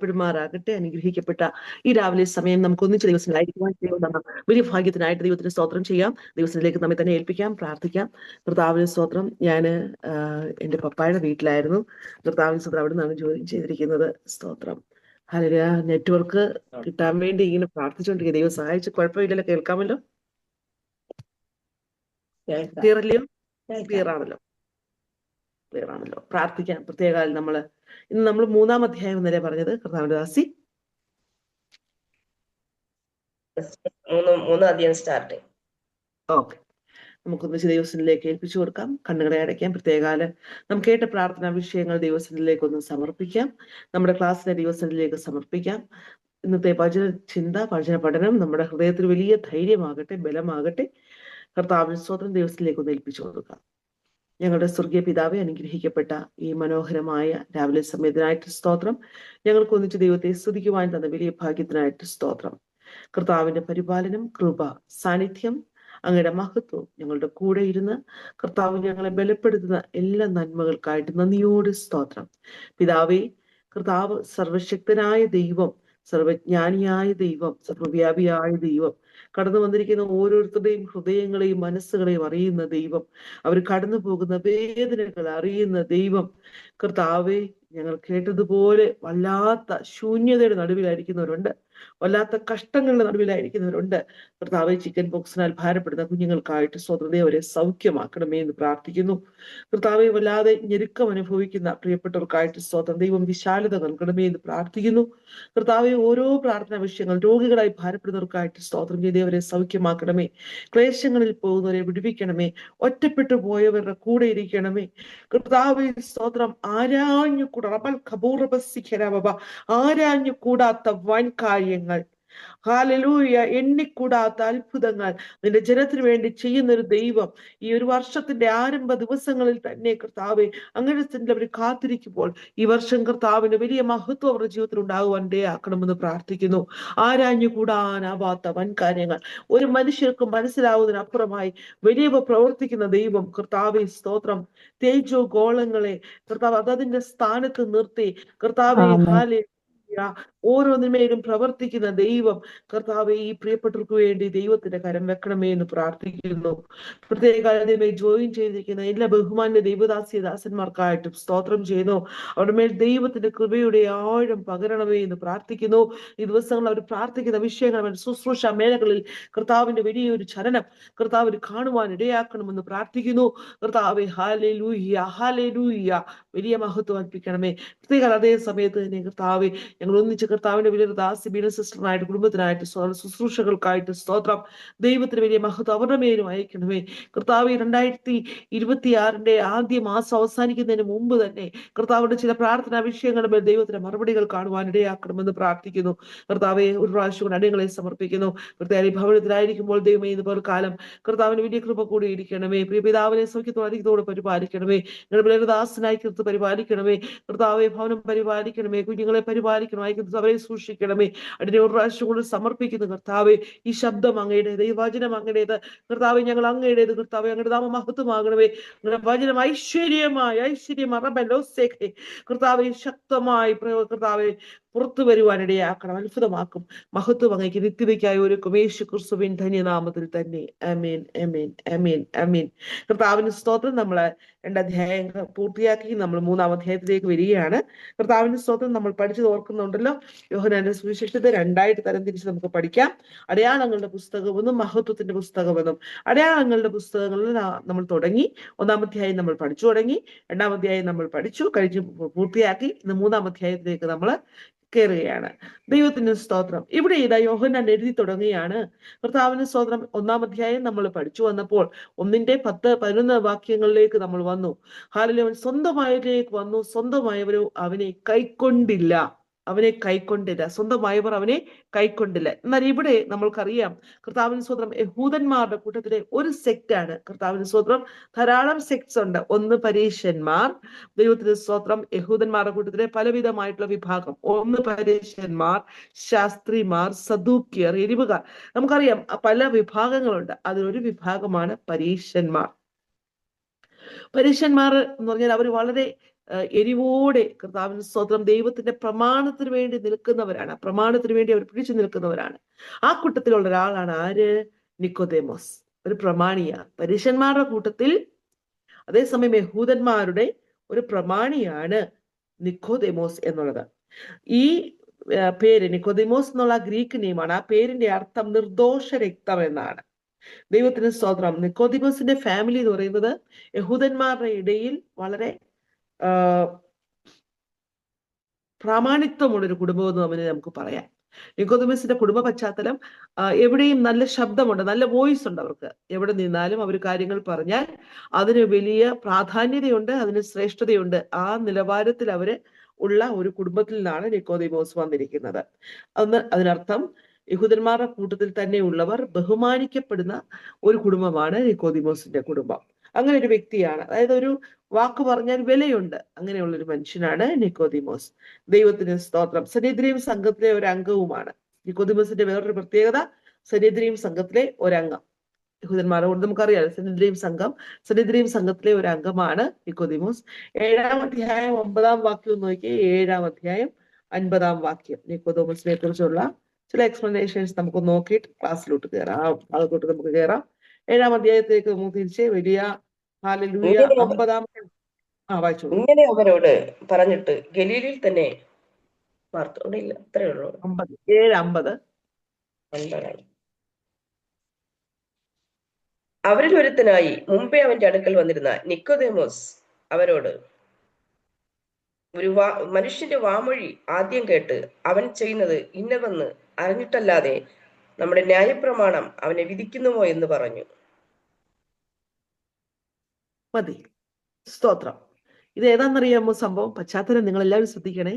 വാഴ്ത്തപ്പെടുമാറാകട്ടെ. അനുഗ്രഹിക്കപ്പെട്ട ഈ രാവിലെ സമയം നമുക്ക് ഒന്നിച്ച് ദിവസങ്ങളായിരിക്കുവാൻ വലിയ ഭാഗ്യത്തിനായിട്ട് ദൈവത്തിന് സ്തോത്രം ചെയ്യാം. ദിവസത്തിലേക്ക് നമ്മെ തന്നെ ഏൽപ്പിക്കാം, പ്രാർത്ഥിക്കാം. കർത്താവിന് സ്തോത്രം. ഞാൻ എൻ്റെ പപ്പായുടെ വീട്ടിലായിരുന്നു. കർത്താവിന് സ്തോത്രം. അവിടെ നിന്നാണ് ജോലി ചെയ്തിരിക്കുന്നത്. സ്തോത്രം. ഹല്ലേലൂയ. നെറ്റ്വർക്ക് കിട്ടാൻ വേണ്ടി ഇങ്ങനെ പ്രാർത്ഥിച്ചുകൊണ്ടിരിക്കുക. ദൈവം സഹായിച്ച് കുഴപ്പമില്ലല്ലോ, കേൾക്കാമല്ലോ? ക്ലിയർ അല്ലയോ? ക്ലിയർ ആണല്ലോ. പ്രാർത്ഥിക്കാം. പ്രത്യേക ഇന്ന് നമ്മൾ 3-ാം അധ്യായം എന്നല്ലേ പറഞ്ഞത്? കർത്താവിന്റെ ദാസി 3 അധ്യായം സ്റ്റാർട്ട്. ഓക്കെ, നമുക്കൊന്ന് ദൈവസന്നിധിയിലേക്ക് ഏൽപ്പിച്ചു കൊടുക്കാം. കണ്ണുകളെ അടയ്ക്കാം. പ്രത്യേകാല് നമുക്ക് കേട്ട പ്രാർത്ഥനാ വിഷയങ്ങൾ ദൈവസന്നിധിയിലേക്ക് ഒന്ന് സമർപ്പിക്കാം. നമ്മുടെ ക്ലാസ്സിനെ ദൈവസന്നിധിയിലേക്ക് സമർപ്പിക്കാം. ഇന്നത്തെ വചന ചിന്ത, വചന പഠനം നമ്മുടെ ഹൃദയത്തിൽ വലിയ ധൈര്യമാകട്ടെ, ബലമാകട്ടെ. കർത്താവിന് സ്തോത്രം. ദൈവത്തിലേക്ക് ഒന്ന് ഏൽപ്പിച്ചു കൊടുക്കാം. ഞങ്ങളുടെ സ്വർഗീയ പിതാവെ, അനുഗ്രഹിക്കപ്പെട്ട ഈ മനോഹരമായ രാവിലെ സമയത്തിനായിട്ട് സ്തോത്രം. ഞങ്ങൾക്ക് ഒന്നിച്ച് ദൈവത്തെ സ്തുതിക്കുവാൻ തന്ന വലിയ ഭാഗ്യത്തിനായിട്ട് സ്തോത്രം. കർത്താവിന്റെ പരിപാലനം, കൃപ, സാന്നിധ്യം, അങ്ങയുടെ മഹത്വം ഞങ്ങളുടെ കൂടെ ഇരുന്ന് കർത്താവ് ഞങ്ങളെ ബലപ്പെടുത്തുന്ന എല്ലാ നന്മകൾക്കായിട്ട് നന്ദിയോട് സ്തോത്രം. പിതാവേ, കർത്താവ് സർവശക്തനായ ദൈവം, സർവജ്ഞാനിയായ ദൈവം, സർവവ്യാപിയായ ദൈവം, കടന്നു വന്നിരിക്കുന്ന ഓരോരുത്തരുടെയും ഹൃദയങ്ങളെയും മനസ്സുകളെയും അറിയുന്ന ദൈവം, അവർ കടന്നു പോകുന്ന വേദനകൾ അറിയുന്ന ദൈവം. കർത്താവെ, ഞങ്ങൾ കേട്ടതുപോലെ വല്ലാത്ത ശൂന്യതയുടെ നടുവിലായിരിക്കുന്നവരുണ്ട്, വല്ലാത്ത കഷ്ടങ്ങളുടെ നടുവിലായിരിക്കുന്നവരുണ്ട്. കർത്താവെ, ചിക്കൻ പോക്സിനാൽ ഭാരപ്പെടുന്ന കുഞ്ഞുങ്ങൾക്കായിട്ട് സ്വതന്ത്രയെ അവരെ സൗഖ്യമാക്കണമേ എന്ന് പ്രാർത്ഥിക്കുന്നു. കർത്താവെ, വല്ലാതെ ഞെരുക്കം അനുഭവിക്കുന്ന പ്രിയപ്പെട്ടവർക്കായിട്ട് സ്വതന്ത്ര ദൈവം വിശാലത നൽകണമേ എന്ന് പ്രാർത്ഥിക്കുന്നു. കർത്താവെ, ഓരോ പ്രാർത്ഥനാ വിഷയങ്ങൾ രോഗികളായി ഭാരപ്പെടുന്നവർക്കായിട്ട് സ്തോത്രം ചെയ്ത് അവരെ സൗഖ്യമാക്കണമേ. ക്ലേശങ്ങളിൽ പോകുന്നവരെ വിടുവിക്കണമേ. ഒറ്റപ്പെട്ടു പോയവരുടെ കൂടെ ഇരിക്കണമേ. കർത്താവെ സ്തോത്രം. ആരാഞ്ഞു കൂടാത്ത വൻ കാര്യങ്ങൾ, ഹല്ലേലൂയ, എണ്ണിക്കൂടാത്ത അത്ഭുതങ്ങൾ നിന്റെ ജനത്തിന് വേണ്ടി ചെയ്യുന്ന ഒരു ദൈവം ഈ ഒരു വർഷത്തിന്റെ ആരംഭ ദിവസങ്ങളിൽ തന്നെ കർത്താവെ അങ്ങനെ അവർ കാത്തിരിക്കുമ്പോൾ ഈ വർഷം കർത്താവിന് വലിയ മഹത്വം അവരുടെ ജീവിതത്തിൽ ഉണ്ടാകുവാൻ ഇടയാക്കണമെന്ന് പ്രാർത്ഥിക്കുന്നു. ആരാഞ്ഞു കൂടാനാവാത്ത വൻ കാര്യങ്ങൾ, ഒരു മനുഷ്യർക്കും മനസ്സിലാവുന്നതിനപ്പുറമായി വലിയവ പ്രവർത്തിക്കുന്ന ദൈവം കർത്താവെ സ്തോത്രം. തേജോ ഗോളങ്ങളെ കർത്താവ് അതതിന്റെ സ്ഥാനത്ത് നിർത്തി കർത്താവെ ഓരോന്നിന്മേലും പ്രവർത്തിക്കുന്ന ദൈവം കർത്താവെ ഈ പ്രിയപ്പെട്ടവർക്ക് വേണ്ടി ദൈവത്തിന്റെ കരം വെക്കണമേ എന്ന് പ്രാർത്ഥിക്കുന്നു. പ്രത്യേക ജോയിൻ ചെയ്തിരിക്കുന്ന എല്ലാ ബഹുമാന്യ ദൈവദാസിദാസന്മാർക്കായിട്ടും സ്തോത്രം ചെയ്യുന്നു. അവരുടെ മേൽ ദൈവത്തിന്റെ കൃപയുടെ ആഴം പകരണമേ എന്ന് പ്രാർത്ഥിക്കുന്നു. ഈ ദിവസങ്ങളിൽ അവർ പ്രാർത്ഥിക്കുന്ന വിഷയങ്ങൾ, ശുശ്രൂഷ മേഖലകളിൽ കർത്താവിന്റെ വലിയൊരു ചലനം കർത്താവിന് കാണുവാൻ ഇടയാക്കണമെന്ന് പ്രാർത്ഥിക്കുന്നു. കർത്താവെ, ഹല്ലേലൂയ, ഹല്ലേലൂയ, വലിയ മഹത്വം അർപ്പിക്കണമേ. പ്രത്യേക അതേ സമയത്ത് തന്നെ കർത്താവെ, ഞങ്ങൾ ഒന്നിച്ച് കർത്താവിന്റെ വലിയൊരു ദാസി ബീന സിസ്റ്ററിനായിട്ട്, കുടുംബത്തിനായിട്ട്, ശുശ്രൂഷകൾക്കായിട്ട് ദൈവത്തിന് വലിയ മഹത്വം അവരുടെ മേലും അയക്കണമേ. കർത്താവ് 2026 ആദ്യ മാസം അവസാനിക്കുന്നതിന് മുമ്പ് തന്നെ കർത്താവിന്റെ ചില പ്രാർത്ഥനാ വിഷയങ്ങളുടെ മേൽ ദൈവത്തിന്റെ മറുപടികൾ കാണുവാൻ ഇടയാക്കണമെന്ന് പ്രാർത്ഥിക്കുന്നു. കർത്താവെ, ഒരു പ്രാവശ്യം കൊണ്ട് അടിയങ്ങളെ സമർപ്പിക്കുന്നു. പ്രത്യേക ഭവനത്തിലായിരിക്കുമ്പോൾ ദൈവമേ, ഇതുപോലെ കാലം കർത്താവിന് വലിയ കൃപ കൂടി ഇരിക്കണമേ. പ്രിയ പിതാവിനെ സൗഖ്യത്തോടെ അധികത്തോടെ പരിപാലിക്കണമേ. ഞങ്ങളുടെ വലിയൊരു ദാസനായി കൃത്ത് പരിപാലിക്കണമേ. കർത്താവെ, ഭവനം പരിപാലിക്കണമേ. കുഞ്ഞുങ്ങളെ പരിപാലിക്കണം. അവരെ സൂക്ഷിക്കണമേ. അതിനെ ഒരു പ്രാവശ്യം കൊണ്ട് സമർപ്പിക്കുന്നു. കർത്താവെ, ഈ ശബ്ദം അങ്ങയുടേത്, ഈ വചനം അങ്ങയുടേത്. കർത്താവെ, ഞങ്ങൾ അങ്ങയുടേത്. കർത്താവെ, അങ്ങയുടെ നാമം മഹത്വമാകണമേ. നിങ്ങളുടെ വചനം കർത്താവെ ശക്തമായി കർത്താവെ പുറത്തു വരുവാനിടയാക്കണം, അത്ഭുതമാക്കും. മഹത്വം അങ്ങയ്ക്ക് നിത്യതയ്ക്കായി ഒരുക്കും യേശു ക്രിസ്തുവിൻ ധന്യനാമത്തിൽ തന്നെ. ആമേൻ, ആമേൻ, ആമേൻ, ആമേൻ. കർത്താവിന് സ്തോത്രം. നമ്മള് 2 അധ്യായങ്ങൾ പൂർത്തിയാക്കി നമ്മൾ 3-ാം അധ്യായത്തിലേക്ക് വരികയാണ്. കർത്താവിന് സ്തോത്രം. നമ്മൾ പഠിച്ചത് ഓർക്കുന്നുണ്ടല്ലോ. യോഹന്നാന്റെ സുവിശേഷത്തെ 2ആയിട്ട് തരംതിരിച്ച് നമുക്ക് പഠിക്കാം. അടയാളങ്ങളുടെ പുസ്തകമെന്നും മഹത്വത്തിന്റെ പുസ്തകമെന്നും. അടയാളങ്ങളുടെ പുസ്തകങ്ങളിൽ നമ്മൾ തുടങ്ങി. 1-ാം അധ്യായം നമ്മൾ പഠിച്ചു തുടങ്ങി. 2-ാം അധ്യായം നമ്മൾ പഠിച്ചു കഴിഞ്ഞ് പൂർത്തിയാക്കി. ഇന്ന് 3-ാം അധ്യായത്തിലേക്ക് നമ്മൾ കയറുകയാണ്. ദൈവത്തിന് സ്തോത്രം. ഇവിടെ ഇതാ യോഹന്നാൻ എഴുതി തുടങ്ങുകയാണ്. കർത്താവിന് സ്തോത്രം. 1-ാം അധ്യായം നമ്മൾ പഠിച്ചു വന്നപ്പോൾ 1-11 വാക്യങ്ങളിലേക്ക് നമ്മൾ വന്നു. ഹല്ലേലൂയ. സ്വന്തമായവരിലേക്ക് വന്നു, സ്വന്തമായവരോ അവനെ കൈക്കൊണ്ടില്ല. സ്വന്തമായവർ അവനെ കൈക്കൊണ്ടില്ല. എന്നാൽ ഇവിടെ നമ്മൾക്കറിയാം, കർത്താവിന് സ്വത്രം യഹൂദന്മാരുടെ കൂട്ടത്തിലെ ഒരു സെക്റ്റാണ്. കർത്താവിന് സ്വത്രം ധാരാളം സെക്ട്സ് ഉണ്ട്. ഒന്ന് പരീശന്മാർ. ദൈവത്തിന് സ്വത്രം. യഹൂദന്മാരുടെ കൂട്ടത്തിലെ പലവിധമായിട്ടുള്ള വിഭാഗം. ഒന്ന് പരീശന്മാർ, ശാസ്ത്രിമാർ, സദൂക്യർ, എരിവുകാർ. നമുക്കറിയാം പല വിഭാഗങ്ങളുണ്ട്. അതിലൊരു വിഭാഗമാണ് പരീശന്മാർ. പരീശന്മാർ എന്ന് പറഞ്ഞാൽ അവർ വളരെ എരിവോടെ കർത്താവിന് സ്തോത്രം ദൈവത്തിന്റെ പ്രമാണത്തിന് വേണ്ടി നിൽക്കുന്നവരാണ്. പ്രമാണത്തിന് വേണ്ടി അവർ പിടിച്ചു നിൽക്കുന്നവരാണ്. ആ കൂട്ടത്തിലുള്ള ഒരാളാണ് ആര്? നിക്കോദേമോസ്. ഒരു പ്രമാണിയ, പരീശന്മാരുടെ കൂട്ടത്തിൽ അതേസമയം യഹൂദന്മാരുടെ ഒരു പ്രമാണിയാണ് നിക്കോദേമോസ് എന്നുള്ളത്. ഈ പേര് നിക്കോദേമോസ് എന്നുള്ള ഗ്രീക്ക് നെയിമാണ്. ആ പേരിന്റെ അർത്ഥം നിർദോഷ രക്തം എന്നാണ്. ദൈവത്തിന് സ്തോത്രം. നിക്കോദിമോസിന്റെ ഫാമിലി എന്ന് പറയുന്നത് യഹൂദന്മാരുടെ ഇടയിൽ വളരെ പ്രാമാണിത്വമുള്ളൊരു കുടുംബം എന്ന് നമുക്ക് പറയാം. നിക്കോദിമോസിന്റെ കുടുംബ പശ്ചാത്തലം എവിടെയും നല്ല ശബ്ദമുണ്ട്, നല്ല വോയിസ് ഉണ്ട് അവർക്ക്. എവിടെ നിന്നാലും അവർ കാര്യങ്ങൾ പറഞ്ഞാൽ അതിന് വലിയ പ്രാധാന്യതയുണ്ട്, അതിന് ശ്രേഷ്ഠതയുണ്ട്. ആ നിലവാരത്തിൽ അവര് ഉള്ള ഒരു കുടുംബത്തിൽ നിന്നാണ് നിക്കോദിമോസ് വന്നിരിക്കുന്നത്. അതിനർത്ഥം യഹൂദന്മാരുടെ കൂട്ടത്തിൽ തന്നെ ഉള്ളവർ ബഹുമാനിക്കപ്പെടുന്ന ഒരു കുടുംബമാണ് നിക്കോദിമോസിന്റെ കുടുംബം. അങ്ങനെ ഒരു വ്യക്തിയാണ്. അതായത് ഒരു വാക്ക് പറഞ്ഞാൽ വിലയുണ്ട്, അങ്ങനെയുള്ള ഒരു മനുഷ്യനാണ് നിക്കോദിമോസ്. ദൈവത്തിന് സ്തോത്രം. സനേദ്രീം സംഘത്തിലെ ഒരു അംഗവുമാണ്. നിക്കോദിമോസിന്റെ വേറൊരു പ്രത്യേകത സനേദ്രീം സംഘത്തിലെ ഒരംഗം. യഹൂദന്മാരെ കൊണ്ട് നമുക്കറിയാം സനേദ്രീം സംഘത്തിലെ ഒരു അംഗമാണ് നിക്കോദിമോസ്. 7-ാം അധ്യായം 9-ാം വാക്യം നോക്കി. 7-ാം അധ്യായം 50-ാം വാക്യം നിക്കോദിമോസിനെ കുറിച്ചുള്ള ചില എക്സ്പ്ലനേഷൻസ് നമുക്ക് നോക്കിയിട്ട് ക്ലാസ്സിലോട്ട് കയറാം. ഭാഗത്തോട്ട് നമുക്ക് കയറാം. 7-ാം അധ്യായത്തിലേക്ക് നമുക്ക് തിരിച്ച് വലിയ ഹല്ലേലൂയ 50-ാം വായിച്ചു. ഇങ്ങനെ അവരോട് പറഞ്ഞിട്ട് ഗലീലിൽ തന്നെ വാർത്തോടില്ല. അത്രേ ഉള്ളൂ. 7:50 അവരിൽ ഒരുത്തനായി മുമ്പേ അവന്റെ അടുക്കൽ വന്നിരുന്ന നിക്കോദേമോസ് അവരോട്, ഒരു മനുഷ്യന്റെ വാമൊഴി ആദ്യം കേട്ട് അവൻ ചെയ്യുന്നത് ഇന്നതെന്ന് അറിഞ്ഞിട്ടല്ലാതെ നമ്മുടെ ന്യായപ്രമാണം അവനെ വിധിക്കുന്നുമോ എന്ന് പറഞ്ഞു. മതി. സ്തോത്രം. ഇത് ഏതാണെന്നറിയാമോ സംഭവം? പശ്ചാത്തലം നിങ്ങൾ എല്ലാവരും ശ്രദ്ധിക്കണേ.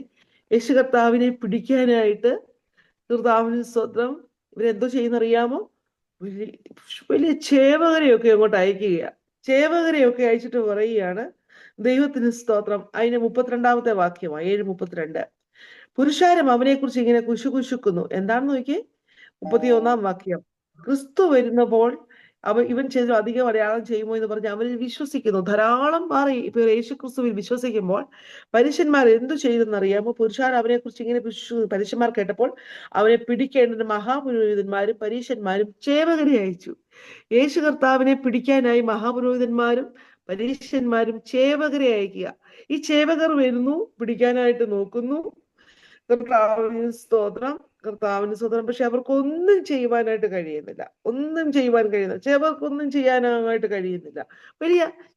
യേശു കർത്താവിനെ പിടിക്കാനായിട്ട് കർത്താവിന് സ്തോത്രം ഇവരെന്തോ ചെയ്യുന്നറിയാമോ? വലിയ ചേവകരെയൊക്കെ അങ്ങോട്ട് അയക്കുക. ചേവകരെയൊക്കെ അയച്ചിട്ട് പറയുകയാണ്, ദൈവത്തിന് സ്തോത്രം. അതിന് 32-ാമത്തെ വാക്യമാണ്, 7:32. പുരുഷാരം അവനെ കുറിച്ച് ഇങ്ങനെ കുശുകുശുക്കുന്നു. എന്താണെന്ന് നോക്കിയേ, 31-ാം വാക്യം. ക്രിസ്തു വരുന്നപ്പോൾ ഇവൻ ചെയ്തു അധികം അടയാളം ചെയ്യുമോ എന്ന് പറഞ്ഞ് അവനിൽ വിശ്വസിക്കുന്നു. ധാരാളം മാറി ഇപ്പൊ യേശു ക്രിസ്തുവിൽ വിശ്വസിക്കുമ്പോൾ പരീശന്മാർ എന്തു ചെയ്തെന്നറിയാമോ? പുരുഷാരം അവനെ കുറിച്ച് ഇങ്ങനെ പരീശന്മാർ കേട്ടപ്പോൾ അവനെ പിടിക്കേണ്ടത് മഹാപുരോഹിതന്മാരും പരീശന്മാരും ചേവകരെ അയച്ചു. യേശു കർത്താവിനെ പിടിക്കാനായി മഹാപുരോഹിതന്മാരും പരീശന്മാരും ചേവകരെ അയക്കുക. ഈ ചേവകർ വരുന്നു, പിടിക്കാനായിട്ട് നോക്കുന്നു. കർത്താവിന് സ്തോത്രം. പക്ഷെ അവർക്കൊന്നും ചെയ്യുവാനായിട്ട് കഴിയുന്നില്ല. ചേവർക്കൊന്നും ചെയ്യാനായിട്ട് കഴിയുന്നില്ല.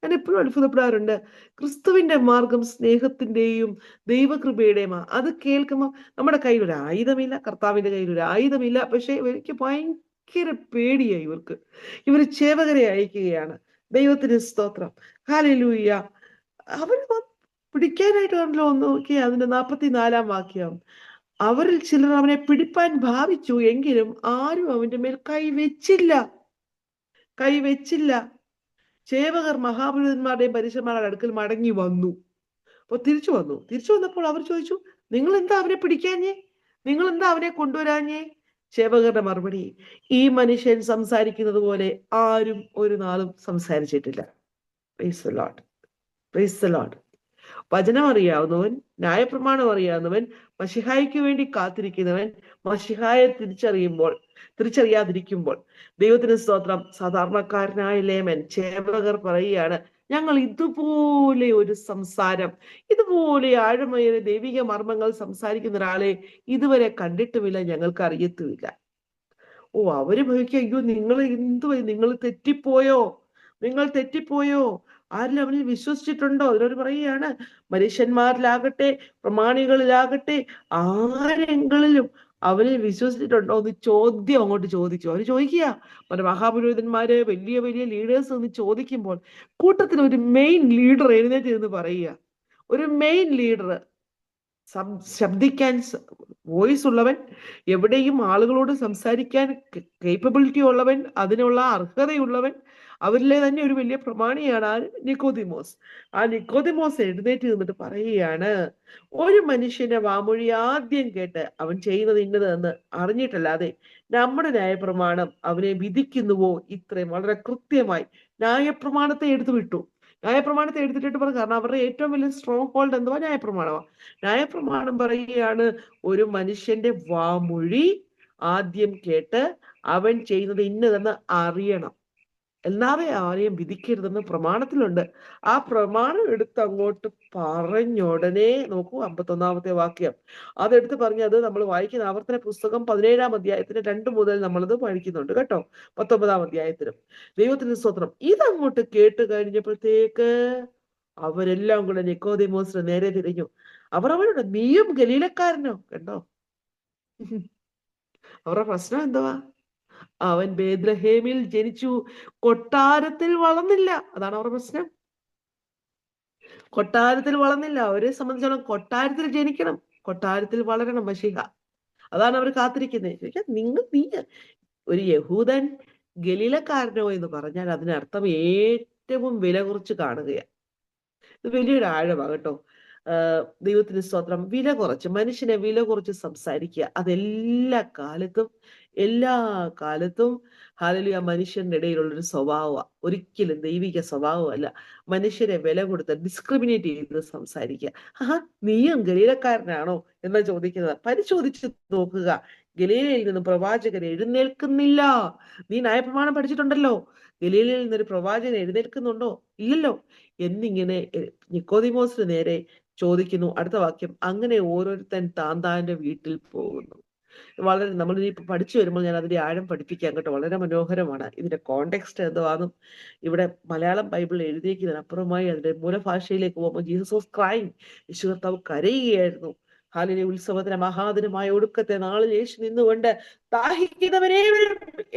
ഞാൻ എപ്പോഴും അത്ഭുതപ്പെടാറുണ്ട്. ക്രിസ്തുവിന്റെ മാർഗം സ്നേഹത്തിന്റെയും ദൈവകൃപയുടെയും. അത് കേൾക്കുമ്പോൾ നമ്മുടെ കയ്യിൽ ഒരു ആയുധമില്ല, കർത്താവിന്റെ കയ്യിൽ ഒരു ആയുധമില്ല. പക്ഷെ എനിക്ക് ഭയങ്കര പേടിയായി ഇവർക്ക്. ഇവര് ചേവകരെ അയക്കുകയാണ്. ദൈവത്തിന് സ്തോത്രം. ഹല്ലേലൂയ. അവർ പിടിക്കാനായിട്ട് കണ്ടല്ലോ. ഒന്ന് നോക്കിയേ, അതിന്റെ 44-ാം വാക്യം. അവരിൽ ചിലർ അവനെ പിടിപ്പാൻ ഭാവിച്ചു, എങ്കിലും ആരും അവന്റെ മേൽ കൈവച്ചില്ല. ചേവകർ മഹാപുരോഹിതന്മാരുടെയും പരീശന്മാരുടെ അടുക്കൽ മടങ്ങി വന്നു. അപ്പൊ തിരിച്ചു വന്നപ്പോൾ അവർ ചോദിച്ചു, നിങ്ങൾ എന്താ അവനെ പിടിക്കാഞ്ഞേ? നിങ്ങൾ എന്താ അവനെ കൊണ്ടുവരാഞ്ഞേ? ചേവകരുടെ മറുപടി, ഈ മനുഷ്യൻ സംസാരിക്കുന്നത് പോലെ ആരും ഒരു നാളും സംസാരിച്ചിട്ടില്ല. Praise the lord. Praise the lord. വചനം അറിയാവുന്നവൻ, ന്യായപ്രമാണം അറിയാവുന്നവൻ, മശിഹായ്ക്ക് വേണ്ടി കാത്തിരിക്കുന്നവൻ മശിഹായെ തിരിച്ചറിയാതിരിക്കുമ്പോൾ ദൈവത്തിന് സ്തോത്രം. സാധാരണക്കാരനായ ലേമൻ ചേവകർ പറയുകയാണ്, ഞങ്ങൾ ഇതുപോലെ ഒരു സംസാരം, ഇതുപോലെ ആഴമേറിയ ദൈവിക മർമ്മങ്ങൾ സംസാരിക്കുന്ന ഒരാളെ ഇതുവരെ കണ്ടിട്ടുമില്ല, ഞങ്ങൾക്ക് അറിയത്തുമില്ല. അവര് ഭവിക്കുക, അയ്യോ നിങ്ങൾ തെറ്റിപ്പോയോ? ആരിലും അവനിൽ വിശ്വസിച്ചിട്ടുണ്ടോ? അതിനോട് പറയുകയാണ്, മനുഷ്യന്മാരിലാകട്ടെ പ്രമാണികളിലാകട്ടെ ആരെങ്കിലും അവനിൽ വിശ്വസിച്ചിട്ടുണ്ടോ എന്ന് ചോദ്യം അങ്ങോട്ട് ചോദിച്ചു. അവര് ചോദിക്കുക, മഹാപുരോഹിതന്മാര് വലിയ വലിയ ലീഡേഴ്സ് എന്ന് ചോദിക്കുമ്പോൾ കൂട്ടത്തിൽ ഒരു മെയിൻ ലീഡർ എഴുന്നേറ്റ് എന്ന് പറയുക. ഒരു മെയിൻ ലീഡർ, ശബ്ദിക്കാൻ വോയിസ് ഉള്ളവൻ, എവിടെയും ആളുകളോട് സംസാരിക്കാൻ കേപ്പബിലിറ്റി ഉള്ളവൻ, അതിനുള്ള അർഹതയുള്ളവൻ, അവരിലെ തന്നെ ഒരു വലിയ പ്രമാണിയാണ് നിക്കോദിമോസ്. ആ നിക്കോദിമോസ് എഴുന്നേറ്റ് നിന്നിട്ട് പറയുകയാണ്, ഒരു മനുഷ്യന്റെ വാമൊഴി ആദ്യം കേട്ട് അവൻ ചെയ്യുന്നത് ഇന്നത് എന്ന് അറിഞ്ഞിട്ടല്ലാതെ നമ്മുടെ ന്യായപ്രമാണം അവനെ വിധിക്കുന്നുവോ? ഇത്രയും വളരെ കൃത്യമായി ന്യായപ്രമാണത്തെ എടുത്തു വിട്ടു. ന്യായപ്രമാണത്തെ എടുത്തിട്ട് പറഞ്ഞു, കാരണം അവരുടെ ഏറ്റവും വലിയ സ്ട്രോങ് ഹോൾഡ് എന്തുവാ? ന്യായപ്രമാണമാണ്. ന്യായപ്രമാണം പറയുകയാണ്, ഒരു മനുഷ്യന്റെ വാമൊഴി ആദ്യം കേട്ട് അവൻ ചെയ്യുന്നത് ഇന്നതെന്ന് അറിയണം, അല്ലാതെ ആരെയും വിധിക്കരുതെന്ന് പ്രമാണത്തിലുണ്ട്. ആ പ്രമാണം എടുത്ത് അങ്ങോട്ട് പറഞ്ഞുടനെ നോക്കൂ 51-ാമത്തെ വാക്യം അതെടുത്ത് പറഞ്ഞ്, അത് നമ്മൾ വായിക്കുന്ന ആവർത്തന പുസ്തകം 17-ാം അധ്യായത്തിന് 2 മുതൽ നമ്മളത് പഠിക്കുന്നുണ്ട് കേട്ടോ. 19-ാം അധ്യായത്തിലും. ദൈവത്തിന് സ്തോത്രം. ഇതങ്ങോട്ട് കേട്ട് കഴിഞ്ഞപ്പോഴത്തേക്ക് അവരെല്ലാം കൂടെ നിക്കോദെമോസിന് നേരെ തിരിഞ്ഞു. അവർ അവരോട്, നീയും ഗലീലക്കാരനോ? കണ്ടോ അവരുടെ പ്രശ്നം എന്തുവാ? അവൻ ബേത്ലഹേമിൽ ജനിച്ചു, കൊട്ടാരത്തിൽ വളർന്നില്ല. അതാണ് അവരുടെ പ്രശ്നം. കൊട്ടാരത്തിൽ വളർന്നില്ല. അവരെ സംബന്ധിച്ചോളം കൊട്ടാരത്തിൽ ജനിക്കണം, കൊട്ടാരത്തിൽ വളരണം മശീഹ. അതാണ് അവർ കാത്തിരിക്കുന്നത്. നീ ഒരു യഹൂദൻ ഗലീലക്കാരനോ എന്ന് പറഞ്ഞാൽ അതിനർത്ഥം ഏറ്റവും വില കുറച്ച് കാണുകയാണ്. ഇത് വലിയൊരു ആഴമാണ് കേട്ടോ. ദൈവത്തിന് സ്തോത്രം. വില കുറച്ച്, മനുഷ്യനെ വില കുറച്ച് സംസാരിക്കുക, അതെല്ലാ കാലത്തും എല്ലാ കാലത്തും ഹല്ലേലൂയ മനുഷ്യന്റെ ഇടയിലുള്ളൊരു സ്വഭാവമാണ്. ഒരിക്കലും ദൈവിക സ്വഭാവമല്ല. മനുഷ്യരെ വില കൊടുത്ത് ഡിസ്ക്രിമിനേറ്റ് ചെയ്ത് സംസാരിക്കുക. നീയും ഗലീലക്കാരനാണോ എന്നാ ചോദിക്കുന്നത്. പരിശോധിച്ച് നോക്കുക. ഗലീലയിൽ നിന്ന് പ്രവാചകൻ എഴുന്നേൽക്കുന്നില്ല. നീ ന്യായപ്രമാണം പഠിച്ചിട്ടുണ്ടല്ലോ, ഗലീലയിൽ നിന്നൊരു പ്രവാചകൻ എഴുന്നേൽക്കുന്നുണ്ടോ? ഇല്ലല്ലോ എന്നിങ്ങനെ നിക്കോദിമോസിന് നേരെ ചോദിക്കുന്നു. അടുത്ത വാക്യം, അങ്ങനെ ഓരോരുത്തൻ താന്താന്റെ വീട്ടിൽ പോകുന്നു. വളരെ നമ്മൾ ഇനി പഠിച്ചു വരുമ്പോൾ ഞാൻ അതിന്റെ ആഴം പഠിപ്പിക്കാം കേട്ടോ. വളരെ മനോഹരമാണ്. ഇതിന്റെ കോണ്ടെക്സ്റ്റ് എന്തുവാന്നും ഇവിടെ മലയാളം ബൈബിൾ എഴുതിയിരിക്കുന്നതിന് അപ്പുറമായി അതിന്റെ മൂലഭാഷയിലേക്ക് പോകുമ്പോൾ ജീസസ് വാസ് ക്രൈങ്, യേശു കർത്താവ് കരയുകയായിരുന്നു. ഹാലിലെ ഉത്സവത്തിന് മഹാദിനമായ ഒടുക്കത്തെ നാളിൽ യേശു നിന്നുകൊണ്ട്, ദാഹിക്കുന്നവനെ